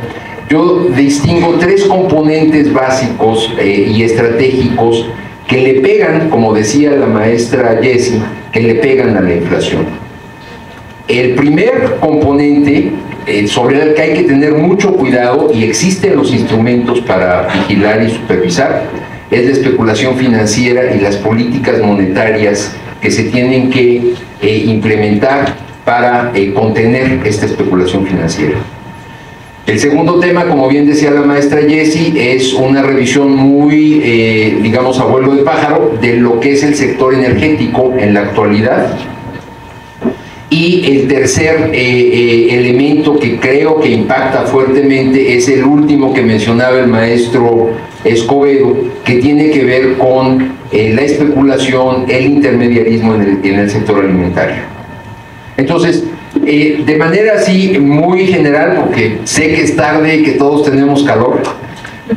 Speaker 4: yo distingo 3 componentes básicos y estratégicos que le pegan, como decía la maestra Jessie, que le pegan a la inflación. El primer componente sobre el que hay que tener mucho cuidado, y existen los instrumentos para vigilar y supervisar, es la especulación financiera y las políticas monetarias que se tienen que implementar para contener esta especulación financiera. El segundo tema, como bien decía la maestra Jessie, es una revisión muy, digamos, a vuelo de pájaro de lo que es el sector energético en la actualidad. Y el tercer elemento que creo que impacta fuertemente es el último que mencionaba el maestro Escobedo, que tiene que ver con la especulación, el intermediarismo en el sector alimentario. Entonces, de manera así muy general, porque sé que es tarde y que todos tenemos calor,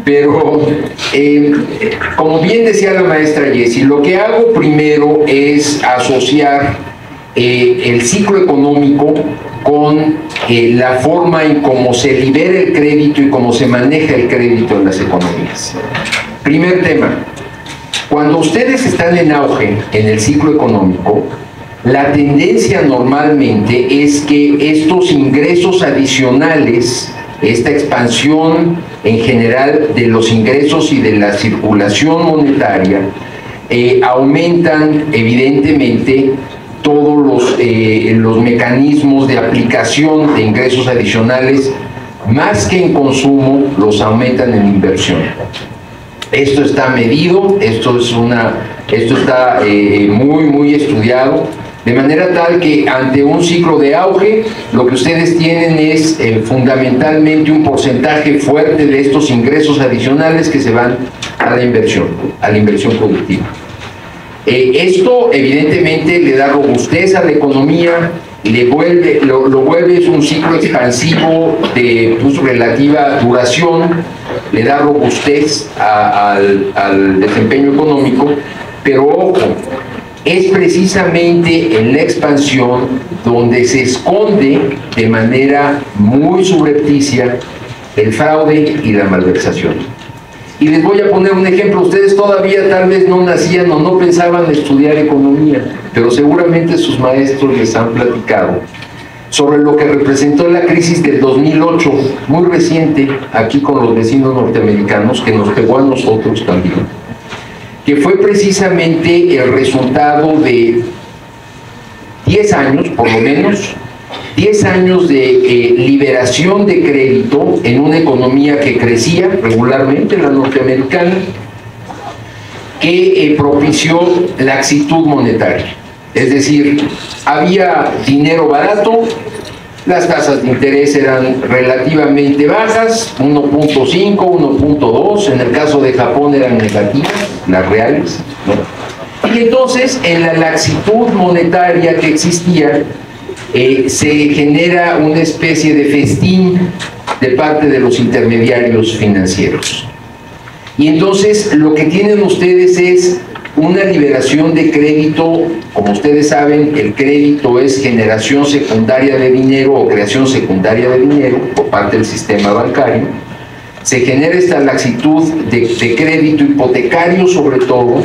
Speaker 4: pero como bien decía la maestra Jessie, lo que hago primero es asociar el ciclo económico con la forma en cómo se libera el crédito y cómo se maneja el crédito en las economías. Primer tema, cuando ustedes están en auge en el ciclo económico, la tendencia normalmente es que estos ingresos adicionales, esta expansión en general de los ingresos y de la circulación monetaria, aumentan evidentemente todos los mecanismos de aplicación de ingresos adicionales, más que en consumo, los aumentan en inversión. Esto está medido, esto está muy estudiado, de manera tal que ante un ciclo de auge, lo que ustedes tienen es fundamentalmente un porcentaje fuerte de estos ingresos adicionales que se van a la inversión productiva. Esto evidentemente le da robustez a la economía, lo vuelve un ciclo expansivo de relativa duración, le da robustez al desempeño económico, pero ojo, es precisamente en la expansión donde se esconde de manera muy subrepticia el fraude y la malversación. Y les voy a poner un ejemplo. Ustedes todavía tal vez no nacían o no pensaban estudiar economía, pero seguramente sus maestros les han platicado sobre lo que representó la crisis del 2008, muy reciente, aquí con los vecinos norteamericanos, que nos pegó a nosotros también, que fue precisamente el resultado de 10 años, por lo menos, 10 años de liberación de crédito en una economía que crecía regularmente, la norteamericana, que propició laxitud monetaria. Es decir, había dinero barato, las tasas de interés eran relativamente bajas, 1.5, 1.2, en el caso de Japón eran negativas, las reales, ¿no? Y entonces, en la laxitud monetaria que existía, se genera una especie de festín de parte de los intermediarios financieros. Y entonces lo que tienen ustedes es una liberación de crédito. Como ustedes saben, el crédito es generación secundaria de dinero o creación secundaria de dinero por parte del sistema bancario. Se genera esta laxitud de crédito hipotecario sobre todo,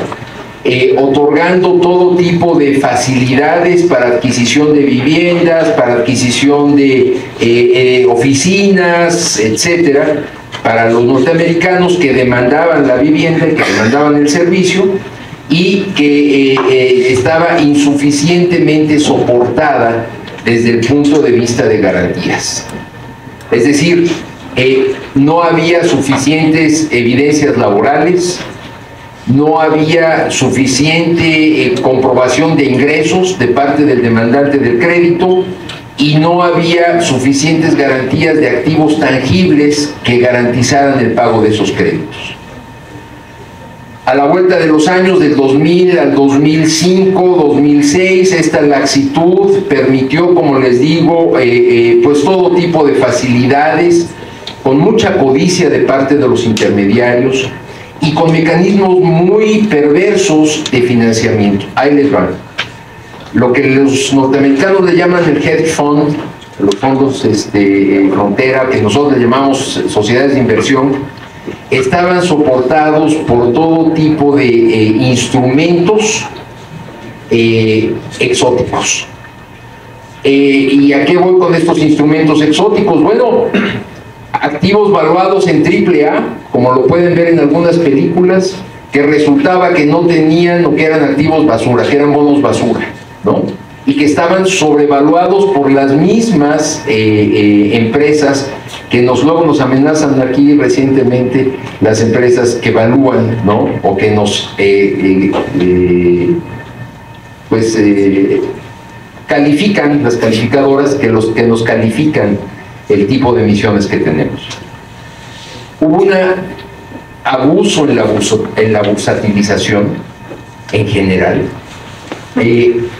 Speaker 4: otorgando todo tipo de facilidades para adquisición de viviendas, para adquisición de oficinas, etcétera, para los norteamericanos que demandaban la vivienda, que demandaban el servicio y que estaba insuficientemente soportada desde el punto de vista de garantías. Es decir, no había suficientes evidencias laborales, no había suficiente comprobación de ingresos de parte del demandante del crédito y no había suficientes garantías de activos tangibles que garantizaran el pago de esos créditos. A la vuelta de los años del 2000 al 2005, 2006, esta laxitud permitió, como les digo, pues todo tipo de facilidades, con mucha codicia de parte de los intermediarios, y con mecanismos muy perversos de financiamiento. Ahí les van. Lo que los norteamericanos le llaman el hedge fund, los fondos frontera, que nosotros le llamamos sociedades de inversión, estaban soportados por todo tipo de instrumentos exóticos. ¿Y a qué voy con estos instrumentos exóticos? Bueno, activos valuados en AAA, como lo pueden ver en algunas películas, que resultaba que no tenían o que eran activos basura, que eran bonos basura, ¿no? Y que estaban sobrevaluados por las mismas empresas que luego nos amenazan aquí recientemente, las empresas que evalúan, ¿no? O que nos califican, las calificadoras que nos califican el tipo de emisiones que tenemos. Hubo un abuso en la bursatilización en general.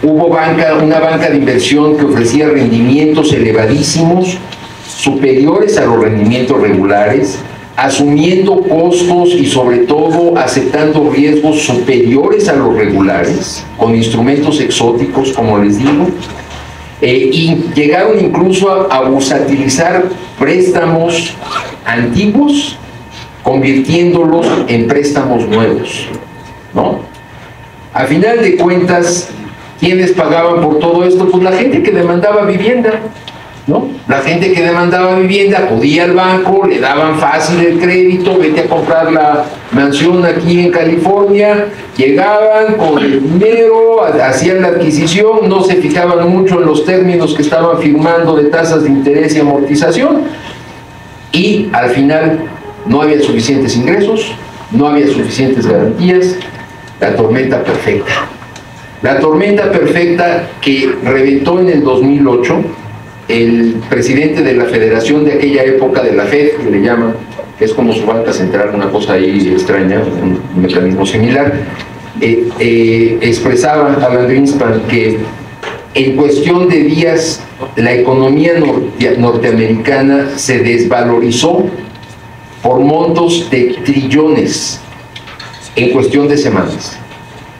Speaker 4: Hubo una banca de inversión que ofrecía rendimientos elevadísimos, superiores a los rendimientos regulares, asumiendo costos y sobre todo aceptando riesgos superiores a los regulares, con instrumentos exóticos, como les digo, y llegaron incluso a bursatilizar préstamos antiguos, convirtiéndolos en préstamos nuevos, ¿no? A final de cuentas, ¿quiénes pagaban por todo esto? Pues la gente que demandaba vivienda, ¿no? La gente que demandaba vivienda acudía al banco, le daban fácil el crédito, vete a comprar la mansión aquí en California, llegaban con el dinero, hacían la adquisición, no se fijaban mucho en los términos que estaban firmando de tasas de interés y amortización, y al final no había suficientes ingresos, no había suficientes garantías. La tormenta perfecta. La tormenta perfecta que reventó en el 2008 el presidente de la federación de aquella época, de la FED, que le llaman, que es como su banca central, una cosa ahí extraña, un mecanismo similar, expresaba Alan Greenspan que en cuestión de días, la economía norteamericana se desvalorizó por montos de trillones en cuestión de semanas.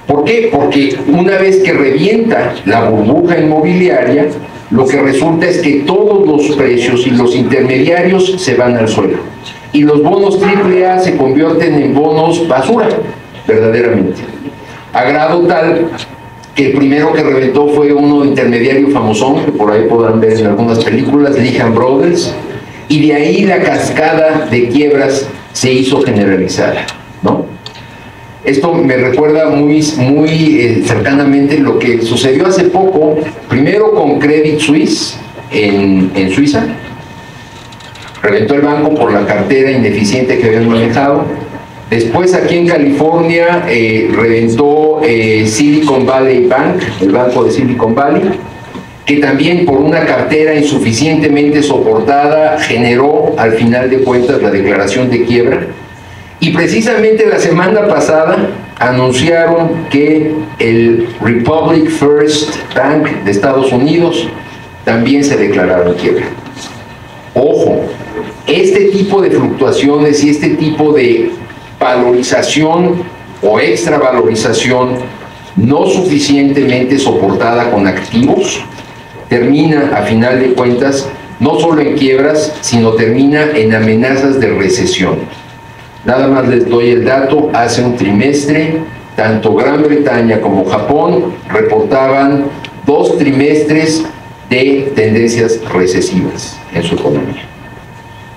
Speaker 4: ¿Por qué? Porque una vez que revienta la burbuja inmobiliaria, lo que resulta es que todos los precios y los intermediarios se van al suelo. Y los bonos AAA se convierten en bonos basura, verdaderamente. A grado tal que el primero que reventó fue uno intermediario famosón, que por ahí podrán ver en algunas películas, Lehman Brothers, y de ahí la cascada de quiebras se hizo generalizada, ¿no? Esto me recuerda muy cercanamente lo que sucedió hace poco, primero con Credit Suisse en Suiza. Reventó el banco por la cartera ineficiente que habían manejado. Después aquí en California reventó Silicon Valley Bank, el banco de Silicon Valley, que también por una cartera insuficientemente soportada generó al final de cuentas la declaración de quiebra. Y precisamente la semana pasada anunciaron que el Republic First Bank de Estados Unidos también se declararon quiebra. Ojo, este tipo de fluctuaciones y este tipo de valorización o extravalorización no suficientemente soportada con activos termina a final de cuentas no solo en quiebras, sino termina en amenazas de recesión. Nada más les doy el dato, hace un trimestre tanto Gran Bretaña como Japón reportaban 2 trimestres de tendencias recesivas en su economía.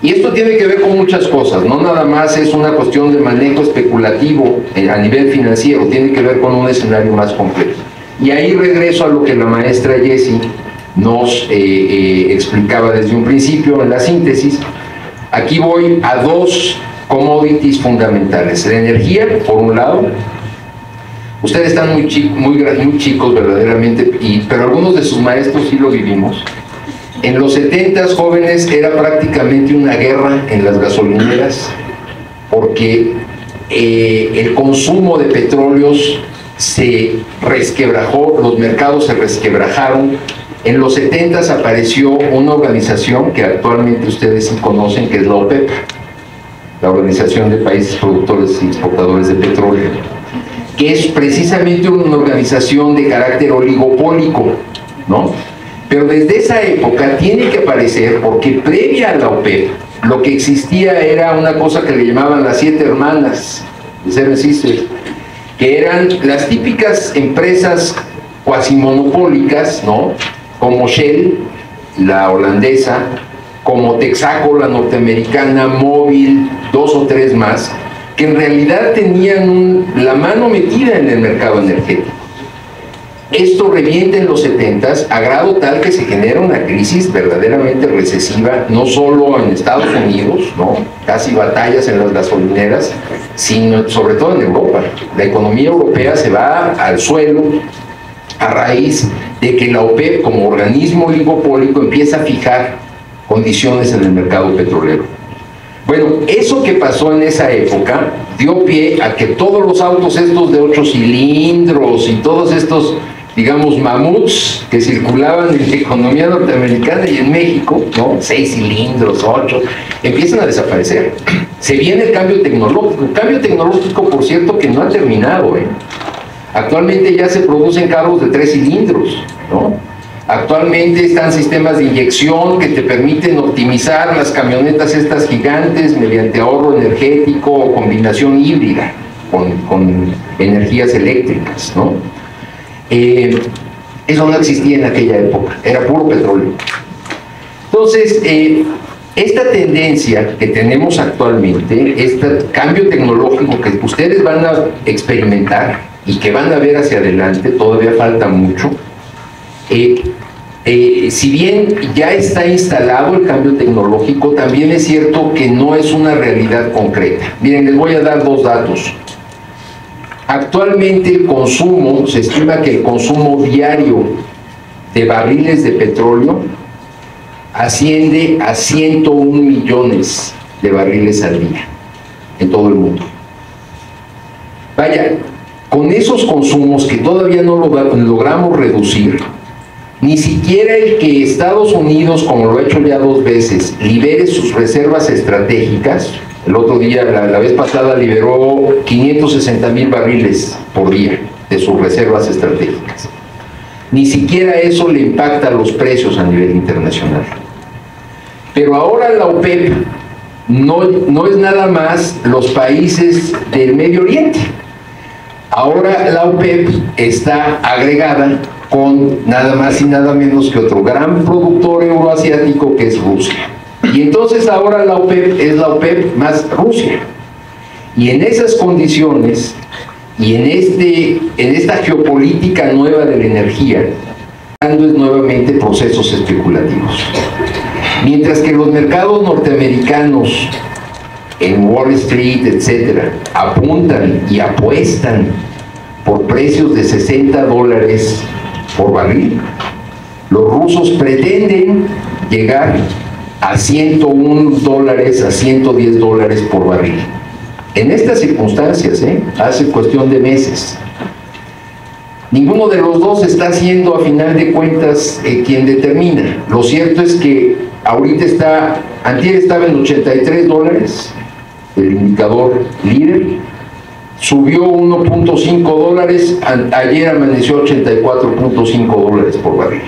Speaker 4: Y esto tiene que ver con muchas cosas, no nada más es una cuestión de manejo especulativo a nivel financiero, tiene que ver con un escenario más complejo. Y ahí regreso a lo que la maestra Jessie nos explicaba desde un principio en la síntesis. Aquí voy a 2 commodities fundamentales, la energía, por un lado. Ustedes están muy chicos verdaderamente, pero algunos de sus maestros sí lo vivimos. En los 70s, jóvenes, era prácticamente una guerra en las gasolineras porque el consumo de petróleos se resquebrajó, los mercados se resquebrajaron. En los 70s apareció una organización que actualmente ustedes sí conocen, que es la OPEP, la Organización de Países Productores y Exportadores de Petróleo, que es precisamente una organización de carácter oligopólico, ¿no? Pero desde esa época tiene que aparecer, porque previa a la OPEP, lo que existía era una cosa que le llamaban las 7 hermanas, the Seven Sisters, que eran las típicas empresas cuasimonopólicas, ¿no? Como Shell, la holandesa, como Texaco, la norteamericana, Mobil, 2 o 3 más, que en realidad tenían la mano metida en el mercado energético. Esto revienta en los 70s a grado tal que se genera una crisis verdaderamente recesiva, no solo en Estados Unidos, ¿no? Casi batallas en las gasolineras, sino sobre todo en Europa. La economía europea se va al suelo a raíz de que la OPEP, como organismo oligopólico, empieza a fijar condiciones en el mercado petrolero. Bueno, eso que pasó en esa época dio pie a que todos los autos estos de 8 cilindros y todos estos, digamos, mamuts que circulaban en la economía norteamericana y en México, ¿no? 6 cilindros, 8, empiezan a desaparecer. Se viene el cambio tecnológico, por cierto, que no ha terminado, ¿eh? Actualmente ya se producen carros de 3 cilindros, ¿no? Actualmente están sistemas de inyección que te permiten optimizar las camionetas estas gigantes mediante ahorro energético o combinación híbrida con energías eléctricas, ¿no? Eso no existía en aquella época, era puro petróleo. Entonces, esta tendencia que tenemos actualmente, este cambio tecnológico que ustedes van a experimentar y que van a ver hacia adelante, todavía falta mucho. Si bien ya está instalado el cambio tecnológico, también es cierto que no es una realidad concreta. Miren, les voy a dar 2 datos. Actualmente el consumo, se estima que el consumo diario de barriles de petróleo asciende a 101 millones de barriles al día en todo el mundo. Vaya, con esos consumos que todavía no logramos reducir, Ni siquiera el que Estados Unidos, como lo ha hecho ya 2 veces, libere sus reservas estratégicas. El otro día, la vez pasada, liberó 560,000 barriles por día de sus reservas estratégicas. Ni siquiera eso le impacta a los precios a nivel internacional. Pero ahora la OPEP no es nada más los países del Medio Oriente. Ahora la OPEP está agregada con nada más y nada menos que otro gran productor euroasiático, que es Rusia. Y entonces ahora la OPEP es la OPEP más Rusia. Y en esas condiciones, y en esta geopolítica nueva de la energía, es nuevamente procesos especulativos. Mientras que los mercados norteamericanos, en Wall Street, etcétera, apuntan y apuestan por precios de $60 por barril, los rusos pretenden llegar a $101, a $110 por barril. En estas circunstancias, hace cuestión de meses, ninguno de los dos está siendo, a final de cuentas, quien determina. Lo cierto es que ahorita antier estaba en $83, el indicador líder, subió $1.5, ayer amaneció $84.5 por barril.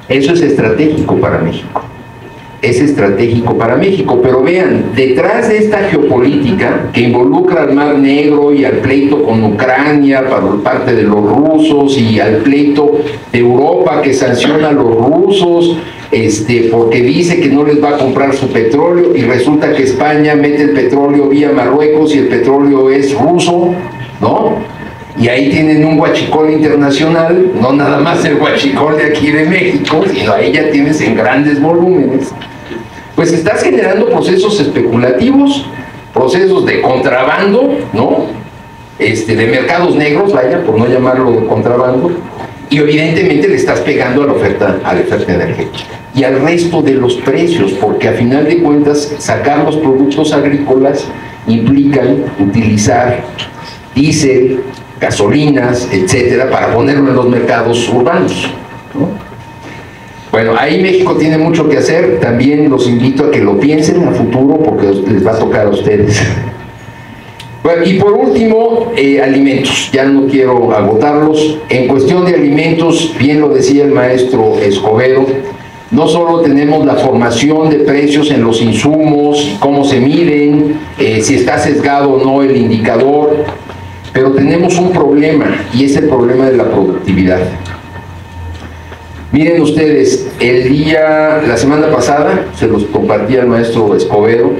Speaker 4: Eso es estratégico para México. Es estratégico para México, pero vean, detrás de esta geopolítica que involucra al Mar Negro y al pleito con Ucrania por parte de los rusos y al pleito de Europa que sanciona a los rusos porque dice que no les va a comprar su petróleo, y resulta que España mete el petróleo vía Marruecos y el petróleo es ruso, ¿no? Y ahí tienen un huachicol internacional, no nada más el huachicol de aquí de México, sino ahí ya tienes en grandes volúmenes. Pues estás generando procesos especulativos, procesos de contrabando, ¿no? De mercados negros, vaya, por no llamarlo de contrabando, y evidentemente le estás pegando a la oferta energética y al resto de los precios, porque a final de cuentas sacar los productos agrícolas implican utilizar diésel, gasolinas, etcétera, para ponerlo en los mercados urbanos, ¿no? Bueno, ahí México tiene mucho que hacer. También los invito a que lo piensen a futuro, porque les va a tocar a ustedes. Bueno, y por último, alimentos. Ya no quiero agotarlos. En cuestión de alimentos, bien lo decía el maestro Escobedo, no solo tenemos la formación de precios en los insumos, cómo se miden, si está sesgado o no el indicador, pero tenemos un problema, y es el problema de la productividad. Miren ustedes, la semana pasada, se los compartí al maestro Escobedo,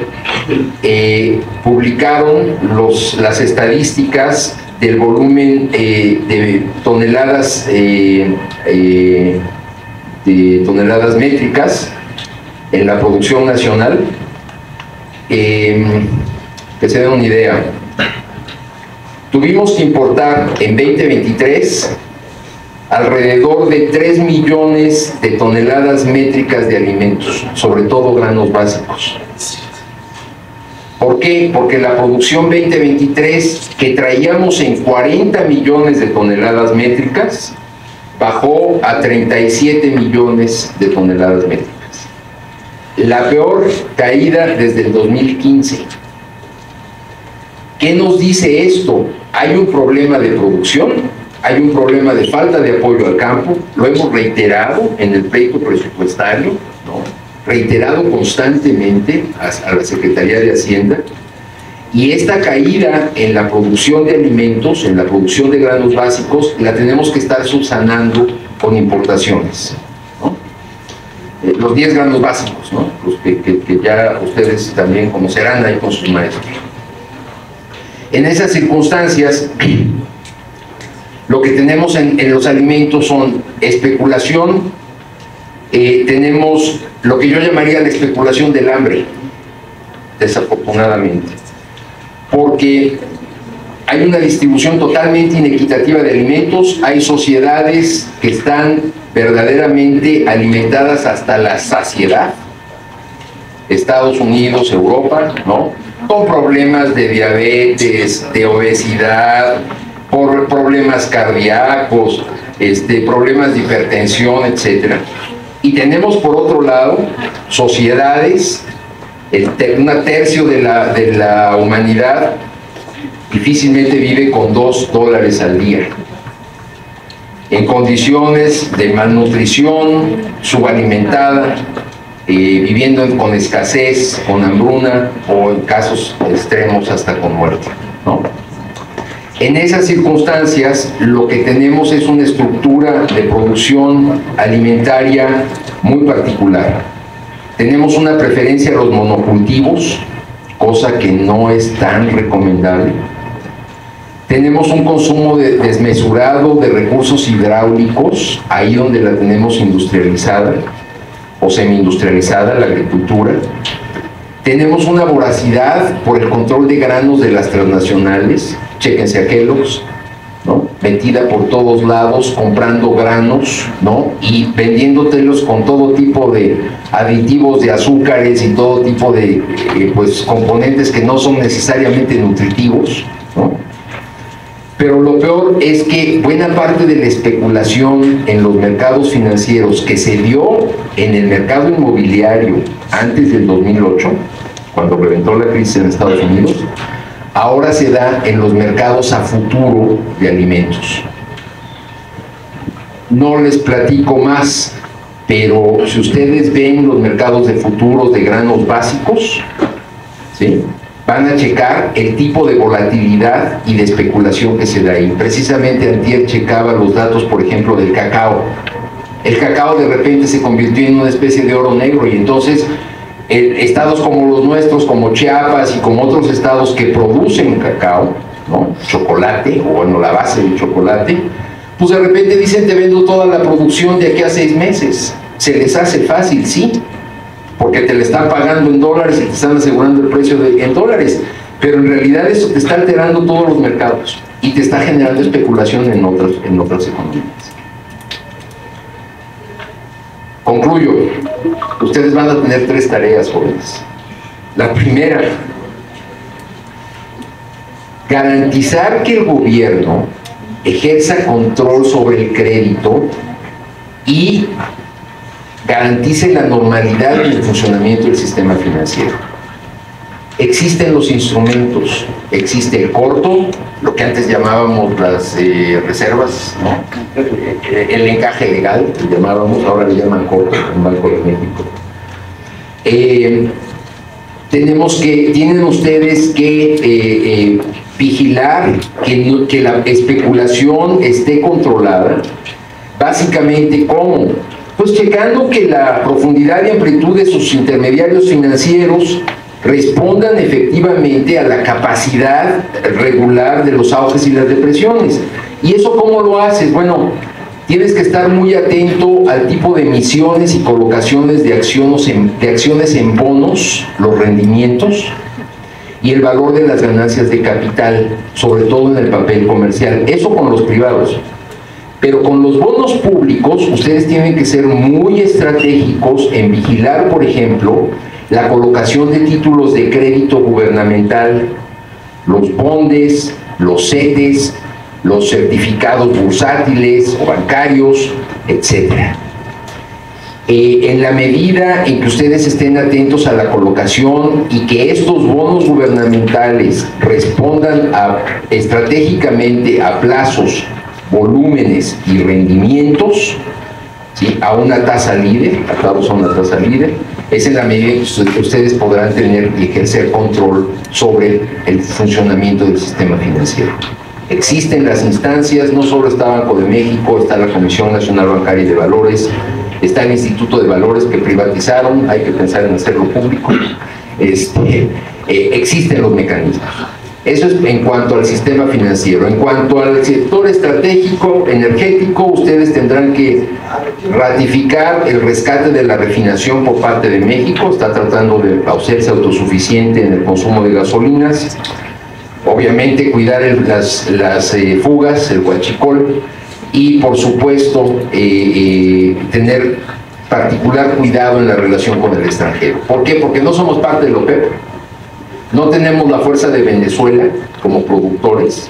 Speaker 4: publicaron las estadísticas del volumen de toneladas métricas en la producción nacional. Que se den una idea, tuvimos que importar en 2023 alrededor de 3 millones de toneladas métricas de alimentos, sobre todo granos básicos. ¿Por qué? Porque la producción 2023, que traíamos en 40 millones de toneladas métricas, bajó a 37 millones de toneladas métricas. La peor caída desde el 2015. ¿Qué nos dice esto? Hay un problema de producción, hay un problema de falta de apoyo al campo, lo hemos reiterado en el pleito presupuestario, ¿no? Reiterado constantemente a la Secretaría de Hacienda, y esta caída en la producción de alimentos, en la producción de granos básicos, la tenemos que estar subsanando con importaciones, ¿no? Los 10 granos básicos, ¿no? Los que ya ustedes también conocerán ahí con sus maestros. En esas circunstancias, lo que tenemos en los alimentos son especulación, tenemos lo que yo llamaría la especulación del hambre, desafortunadamente, porque hay una distribución totalmente inequitativa de alimentos, hay sociedades que están verdaderamente alimentadas hasta la saciedad, Estados Unidos, Europa, ¿no? Con problemas de diabetes, de obesidad, por problemas problemas cardíacos, problemas de hipertensión, etc. Y tenemos por otro lado sociedades, un tercio de la humanidad difícilmente vive con $2 al día, en condiciones de malnutrición, subalimentada, viviendo con escasez, con hambruna o en casos extremos hasta con muerte, ¿no? En esas circunstancias lo que tenemos es una estructura de producción alimentaria muy particular. Tenemos una preferencia a los monocultivos, cosa que no es tan recomendable. Tenemos un consumo desmesurado de recursos hidráulicos, ahí donde la tenemos industrializada o semi-industrializada, la agricultura. Tenemos una voracidad por el control de granos de las transnacionales, chéquense a Kellogg's, ¿no? Metida por todos lados, comprando granos, ¿no? Y vendiéndotelos con todo tipo de aditivos de azúcares y todo tipo de pues, componentes que no son necesariamente nutritivos, ¿no? Pero lo peor es que buena parte de la especulación en los mercados financieros que se dio en el mercado inmobiliario antes del 2008, cuando reventó la crisis en Estados Unidos, ahora se da en los mercados a futuro de alimentos. No les platico más, pero si ustedes ven los mercados de futuros de granos básicos, ¿sí?, van a checar el tipo de volatilidad y de especulación que se da ahí. Precisamente antier checaba los datos, por ejemplo, del cacao. El cacao de repente se convirtió en una especie de oro negro y entonces estados como los nuestros, como Chiapas y como otros estados que producen cacao, ¿no?, chocolate, o bueno, la base del chocolate, pues de repente dicen: te vendo toda la producción de aquí a 6 meses. Se les hace fácil, sí, porque te le están pagando en dólares y te están asegurando el precio en dólares, pero en realidad eso te está alterando todos los mercados y te está generando especulación en otras economías. Concluyo. Ustedes van a tener 3 tareas, jóvenes. La primera, garantizar que el gobierno ejerza control sobre el crédito y garantice la normalidad en el funcionamiento del sistema financiero. Existen los instrumentos, existe el corto, lo que antes llamábamos las reservas, ¿no?, el encaje legal, que llamábamos, ahora le llaman corto, el Banco de México. Tienen ustedes que vigilar que la especulación esté controlada. Básicamente, ¿cómo? Pues checando que la profundidad y amplitud de sus intermediarios financieros respondan efectivamente a la capacidad regular de los auges y las depresiones. ¿Y eso cómo lo haces? Bueno, tienes que estar muy atento al tipo de emisiones y colocaciones de acciones en bonos, los rendimientos y el valor de las ganancias de capital, sobre todo en el papel comercial. Eso con los privados. Pero con los bonos públicos, ustedes tienen que ser muy estratégicos en vigilar, por ejemplo, la colocación de títulos de crédito gubernamental, los bondes, los CETES, los certificados bursátiles o bancarios, etc. En la medida en que ustedes estén atentos a la colocación y que estos bonos gubernamentales respondan estratégicamente a plazos, volúmenes y rendimientos, ¿sí?, a una tasa líder, atados a una tasa líder, es en la medida en que ustedes podrán tener y ejercer control sobre el funcionamiento del sistema financiero. Existen las instancias, no solo está Banco de México, está la Comisión Nacional Bancaria y de Valores, está el Instituto de Valores que privatizaron, hay que pensar en hacerlo público. Existen los mecanismos. Eso es en cuanto al sistema financiero. En cuanto al sector estratégico, energético, ustedes tendrán que ratificar el rescate de la refinación por parte de México. Está tratando de hacerse autosuficiente en el consumo de gasolinas. Obviamente cuidar las fugas, el huachicol, y por supuesto tener particular cuidado en la relación con el extranjero. ¿Por qué? Porque no somos parte de la OPEP. No tenemos la fuerza de Venezuela como productores.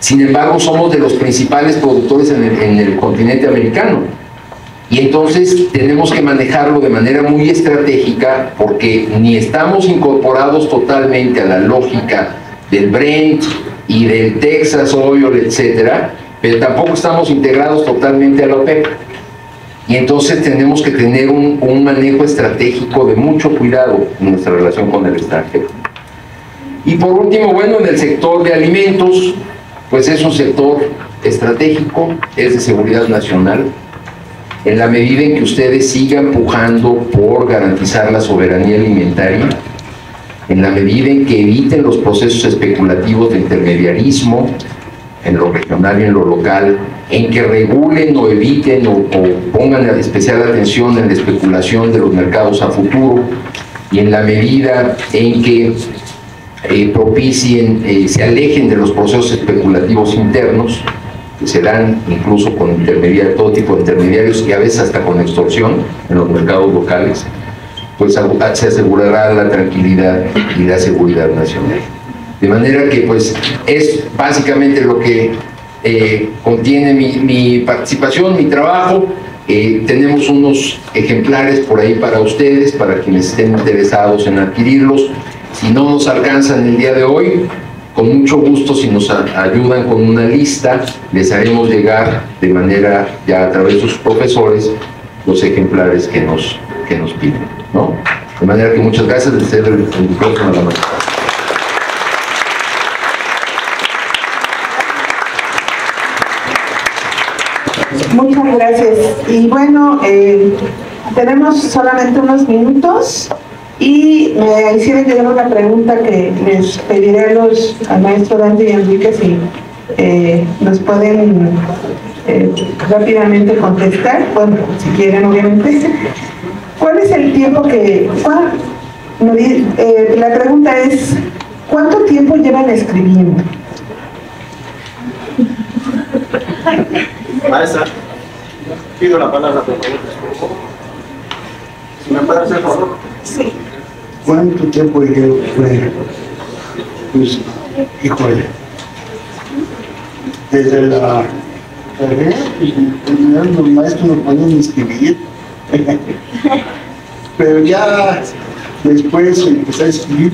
Speaker 4: Sin embargo, somos de los principales productores en el continente americano. Y entonces tenemos que manejarlo de manera muy estratégica, porque ni estamos incorporados totalmente a la lógica del Brent y del Texas Oil, etcétera, pero tampoco estamos integrados totalmente a la OPEP. Y entonces tenemos que tener un manejo estratégico de mucho cuidado en nuestra relación con el extranjero. Y por último, bueno, en el sector de alimentos, pues es un sector estratégico, es de seguridad nacional. En la medida en que ustedes sigan pujando por garantizar la soberanía alimentaria, en la medida en que eviten los procesos especulativos de intermediarismo en lo regional y en lo local, en que regulen o eviten o pongan especial atención en la especulación de los mercados a futuro, y en la medida en que propicien, se alejen de los procesos especulativos internos, que se dan incluso con todo tipo de intermediarios y a veces hasta con extorsión en los mercados locales, pues se asegurará la tranquilidad y la seguridad nacional. De manera que pues es básicamente lo que contiene mi participación, mi trabajo. Tenemos unos ejemplares por ahí para ustedes, para quienes estén interesados en adquirirlos. Si no nos alcanzan el día de hoy, con mucho gusto, si nos ayudan con una lista, les haremos llegar de manera, ya a través de sus profesores, los ejemplares que nos piden, ¿no? De manera que muchas gracias, les cedo el micrófono a la maestra.
Speaker 1: Muchas gracias. Y bueno, tenemos solamente unos minutos y me hicieron llegar una pregunta que les pediré al maestro Dante y Enrique si nos pueden rápidamente contestar, bueno, si quieren obviamente. ¿Cuál es el tiempo la pregunta es, ¿cuánto tiempo llevan escribiendo?
Speaker 5: Maestra, pido la palabra, por favor. ¿Si me puede hacer favor?
Speaker 1: Sí.
Speaker 3: ¿Cuánto tiempo llevo? Pues, híjole, desde la carrera, pues, los maestros nos ponían a escribir, pero ya después empecé a escribir.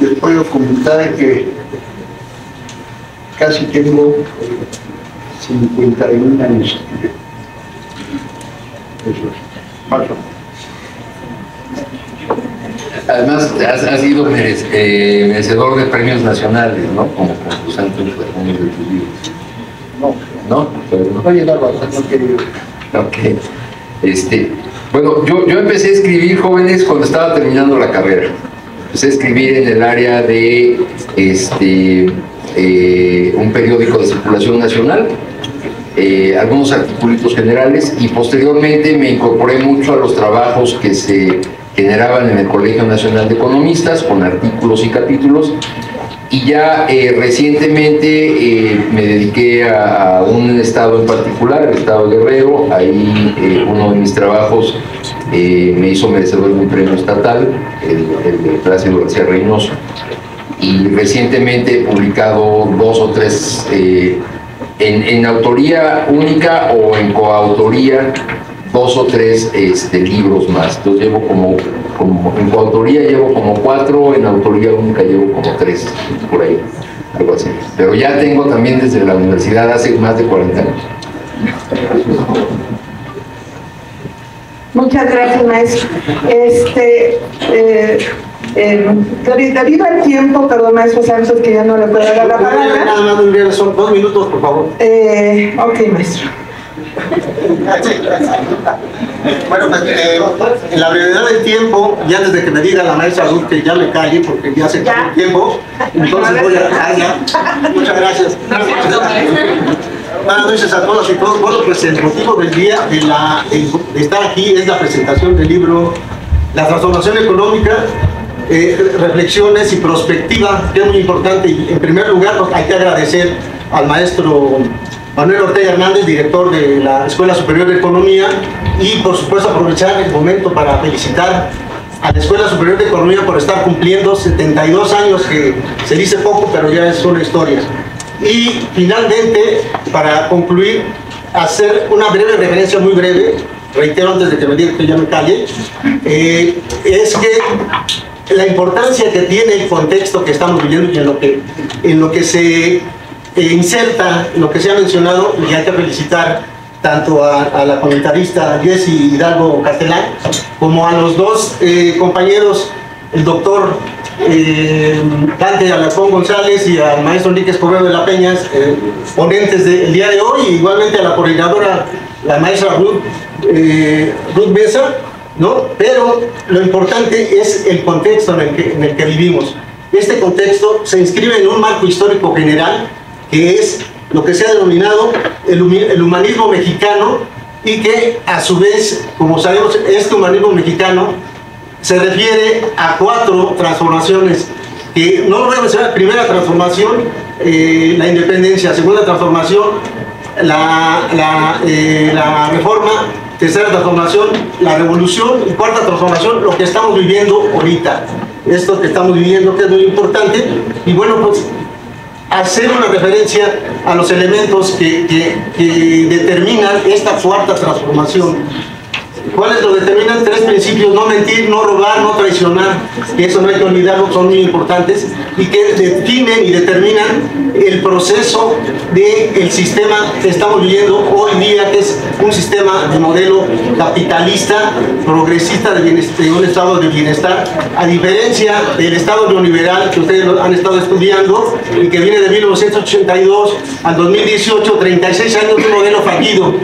Speaker 3: Les puedo comentar que casi tengo 51 años. Eso es, más o menos.
Speaker 4: Además, has sido merecedor de premios nacionales, ¿no? Como concursante en algunos de tus libros. ¿No? Pero no ha llegado a no querido. Ok. Bueno, yo empecé a escribir, jóvenes, cuando estaba terminando la carrera. Empecé a escribir en el área de un periódico de circulación nacional, algunos articulitos generales, y posteriormente me incorporé mucho a los trabajos que se generaban en el Colegio Nacional de Economistas, con artículos y capítulos, y ya recientemente me dediqué a un estado en particular, el estado de Guerrero. Ahí uno de mis trabajos me hizo merecedor de un premio estatal, el de Plácido García Reynoso, y recientemente he publicado 2 o 3 en autoría única o en coautoría, 2 o 3 libros más. Entonces llevo como en coautoría llevo como 4, en autoría única llevo como 3, por ahí, algo así. Pero ya tengo también desde la universidad hace más de 40 años.
Speaker 1: Muchas gracias, maestro. Debido al tiempo, perdón, maestro Santos, que ya no le puedo dar la palabra.
Speaker 5: Nada más, muy breve, son 2 minutos, por favor.
Speaker 1: Ok, maestro.
Speaker 5: Bueno, pues, en la brevedad del tiempo, ya desde que me diga la maestra Ruth que ya me calle, porque ya se acabó el tiempo, entonces voy a callar. Muchas gracias. Buenas noches a todos y todos. Bueno, pues el motivo del día de estar aquí es la presentación del libro La transformación económica, reflexiones y perspectiva, que es muy importante. Y en primer lugar, pues, hay que agradecer al maestro Manuel Ortega Hernández, director de la Escuela Superior de Economía, y por supuesto aprovechar el momento para felicitar a la Escuela Superior de Economía por estar cumpliendo 72 años, que se dice poco, pero ya es una historia. Y finalmente, para concluir, hacer una breve referencia, muy breve, reitero antes de que me diga que ya me calle, es que la importancia que tiene el contexto que estamos viviendo y en lo que se inserta, lo que se ha mencionado, y hay que felicitar tanto a la comentarista Jessy Hidalgo Castelán, como a los dos compañeros, el doctor Dante Alarcón González y al maestro Enrique Escobedo de la Peñas, ponentes del día de hoy, y igualmente a la coordinadora, la maestra Ruth Mesa, ¿no? Pero lo importante es el contexto en el que vivimos. Este contexto se inscribe en un marco histórico general, que es lo que se ha denominado el humanismo mexicano, y que a su vez, como sabemos, este humanismo mexicano se refiere a 4 transformaciones, que no lo voy a mencionar. Primera transformación, la independencia; segunda transformación, la reforma; tercera transformación, la revolución; y cuarta transformación, lo que estamos viviendo ahorita. Esto que estamos viviendo, que es muy importante. Y bueno, pues hacer una referencia a los elementos que determinan esta cuarta transformación. ¿Cuáles lo determinan? 3 principios: no mentir, no robar, no traicionar, que eso no hay que olvidarlo, son muy importantes, y que definen y determinan el proceso del sistema que estamos viviendo hoy día, que es un sistema de modelo capitalista, progresista, de un estado de bienestar, a diferencia del estado neoliberal que ustedes han estado estudiando y que viene de 1982 al 2018, 36 años de un modelo fallido.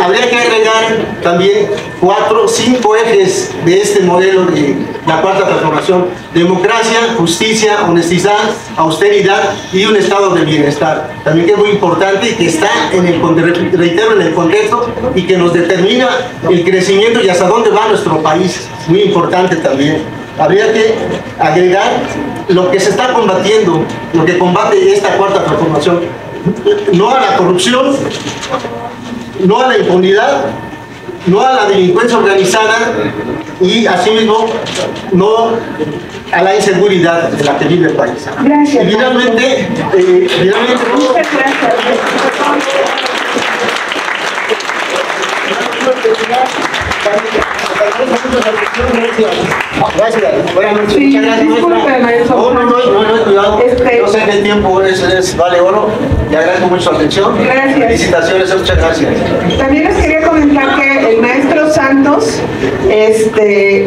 Speaker 5: Habría que agregar también 5 ejes de este modelo de la cuarta transformación: democracia, justicia, honestidad, austeridad y un estado de bienestar. También que es muy importante y que está reitero, en el contexto, y que nos determina el crecimiento y hasta dónde va nuestro país. Muy importante también. Habría que agregar lo que se está combatiendo, lo que combate esta cuarta transformación: no a la corrupción, no a la impunidad, no a la delincuencia organizada, y asimismo no a la inseguridad de la que vive el país.
Speaker 1: Gracias.
Speaker 5: Y finalmente,
Speaker 1: Muchas gracias.
Speaker 5: Gracias. Buenas noches.
Speaker 1: Sí,
Speaker 5: Muchas gracias,
Speaker 1: disculpe,
Speaker 5: maestra.
Speaker 1: maestro.
Speaker 5: No, cuidado. Yo sé que el tiempo vale oro. Le agradezco mucho su atención.
Speaker 1: Gracias.
Speaker 5: Felicitaciones, muchas gracias.
Speaker 1: También les quería comentar que el maestro Santos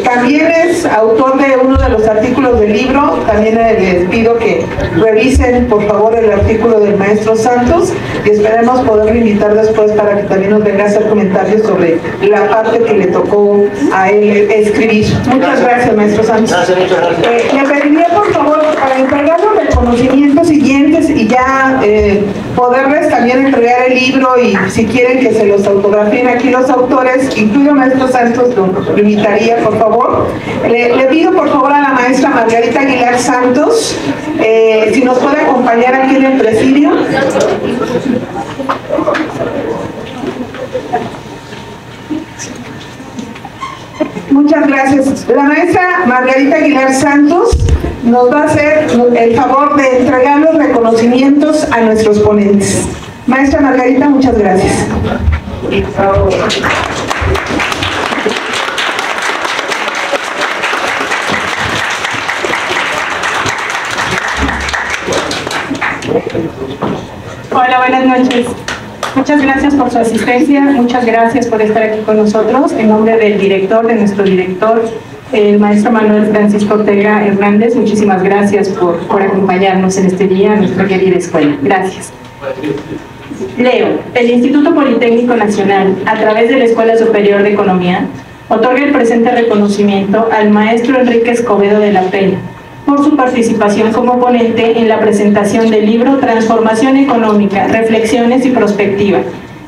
Speaker 1: también es autor de uno de los artículos del libro. También les pido que revisen por favor el artículo del maestro Santos, y esperemos poderlo invitar después para que también nos venga a hacer comentarios sobre la parte que le tocó a él escribir. Muchas gracias, maestro Santos.
Speaker 5: Gracias, muchas gracias.
Speaker 1: Le pediría por favor para entregar los reconocimientos siguientes y ya poderles también entregar el libro, y si quieren que se los autografíen aquí los autores, incluido maestro Santos, lo invitaría por favor. Le pido por favor a la maestra Margarita Aguilar Santos si nos puede acompañar aquí en el presidio. Muchas gracias. La maestra Margarita Aguilar Santos nos va a hacer el favor de entregar los reconocimientos a nuestros ponentes. Maestra Margarita, muchas gracias.
Speaker 6: Hola, buenas noches. Muchas gracias por su asistencia, muchas gracias por estar aquí con nosotros. En nombre del director, de nuestro director, el maestro Manuel Francisco Ortega Hernández, muchísimas gracias por acompañarnos en este día a nuestra querida escuela. Gracias. Leo, el Instituto Politécnico Nacional, a través de la Escuela Superior de Economía, otorga el presente reconocimiento al maestro Enrique Escobedo de la Peña por su participación como ponente en la presentación del libro Transformación Económica, Reflexiones y Prospectiva,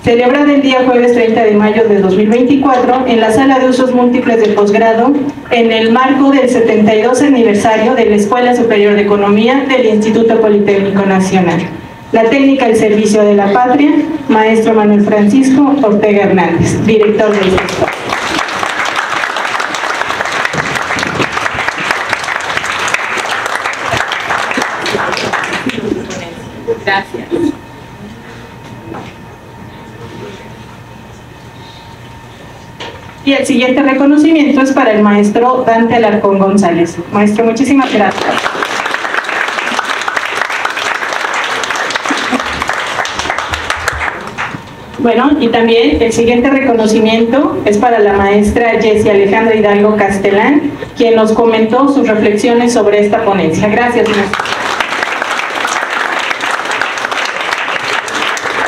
Speaker 6: celebrada el día jueves 30 de mayo de 2024 en la Sala de Usos Múltiples de Posgrado, en el marco del 72 aniversario de la Escuela Superior de Economía del Instituto Politécnico Nacional. La técnica al servicio de la patria, maestro Manuel Francisco Ortega Hernández, director del sector. Gracias. Y el siguiente reconocimiento es para el maestro Dante Alarcón González. Maestro, muchísimas gracias. Bueno, y también el siguiente reconocimiento es para la maestra Jessie Alejandra Hidalgo Castelán, quien nos comentó sus reflexiones sobre esta ponencia. Gracias, maestra.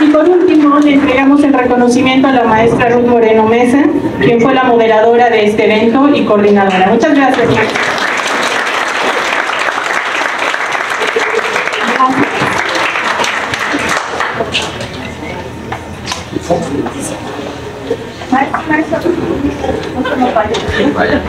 Speaker 6: Y por último, le entregamos el reconocimiento a la maestra Ruth Moreno Mesa, quien fue la moderadora de este evento y coordinadora. Muchas gracias, maestra.
Speaker 2: Maestro, no se nos vaya.